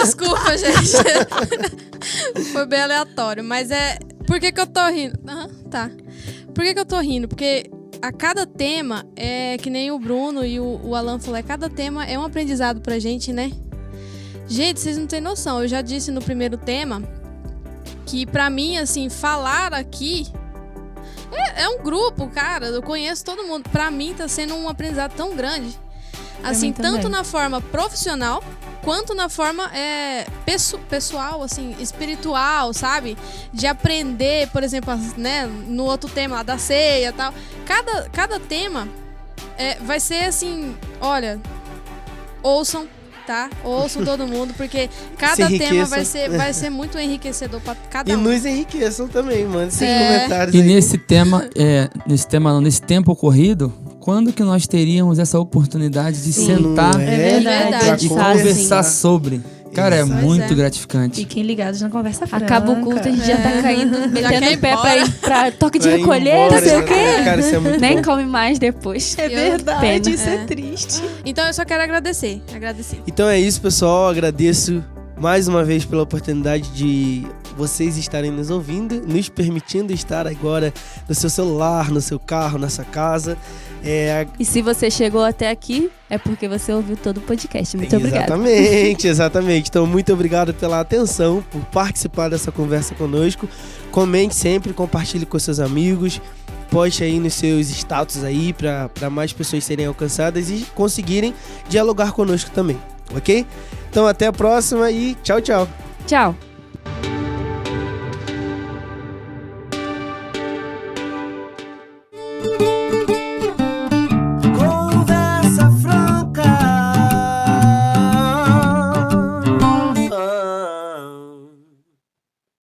Desculpa, gente. Foi bem aleatório, mas por que eu tô rindo? Tá. Por que eu tô rindo? Porque a cada tema, que nem o Bruno e o Alan falou, cada tema é um aprendizado pra gente, né? Gente, vocês não têm noção. Eu já disse no primeiro tema que pra mim, assim, falar aqui é um grupo, cara. Eu conheço todo mundo. Pra mim tá sendo um aprendizado tão grande. Assim, tanto na forma profissional quanto na forma pessoal, assim, espiritual, sabe? De aprender, por exemplo, né, no outro tema lá da ceia e tal. Cada tema vai ser assim, olha, ouçam, tá? Ouçam todo mundo, porque cada tema vai ser muito enriquecedor pra cada um. E nos enriqueçam também, mano. Seus comentários E aí. nesse tempo ocorrido, quando que nós teríamos essa oportunidade de sentar É verdade. e conversar sobre? Cara, é muito gratificante. Fiquem ligados na conversa franca. Acaba o culto, a gente já tá caindo, metendo quer o pé embora. pra toque de Vai recolher, embora, não sei o né? quê. Cara, isso é muito Nem bom. come mais depois. É verdade, Pena. isso é triste. Então eu só quero agradecer. Então é isso, pessoal. Agradeço mais uma vez pela oportunidade de vocês estarem nos ouvindo, nos permitindo estar agora no seu celular, no seu carro, na sua casa. E se você chegou até aqui, é porque você ouviu todo o podcast. Muito obrigada. Exatamente. Então, muito obrigado pela atenção, por participar dessa conversa conosco. Comente sempre, compartilhe com seus amigos, poste aí nos seus status aí para mais pessoas serem alcançadas e conseguirem dialogar conosco também, ok? Então, até a próxima e tchau, tchau. Tchau.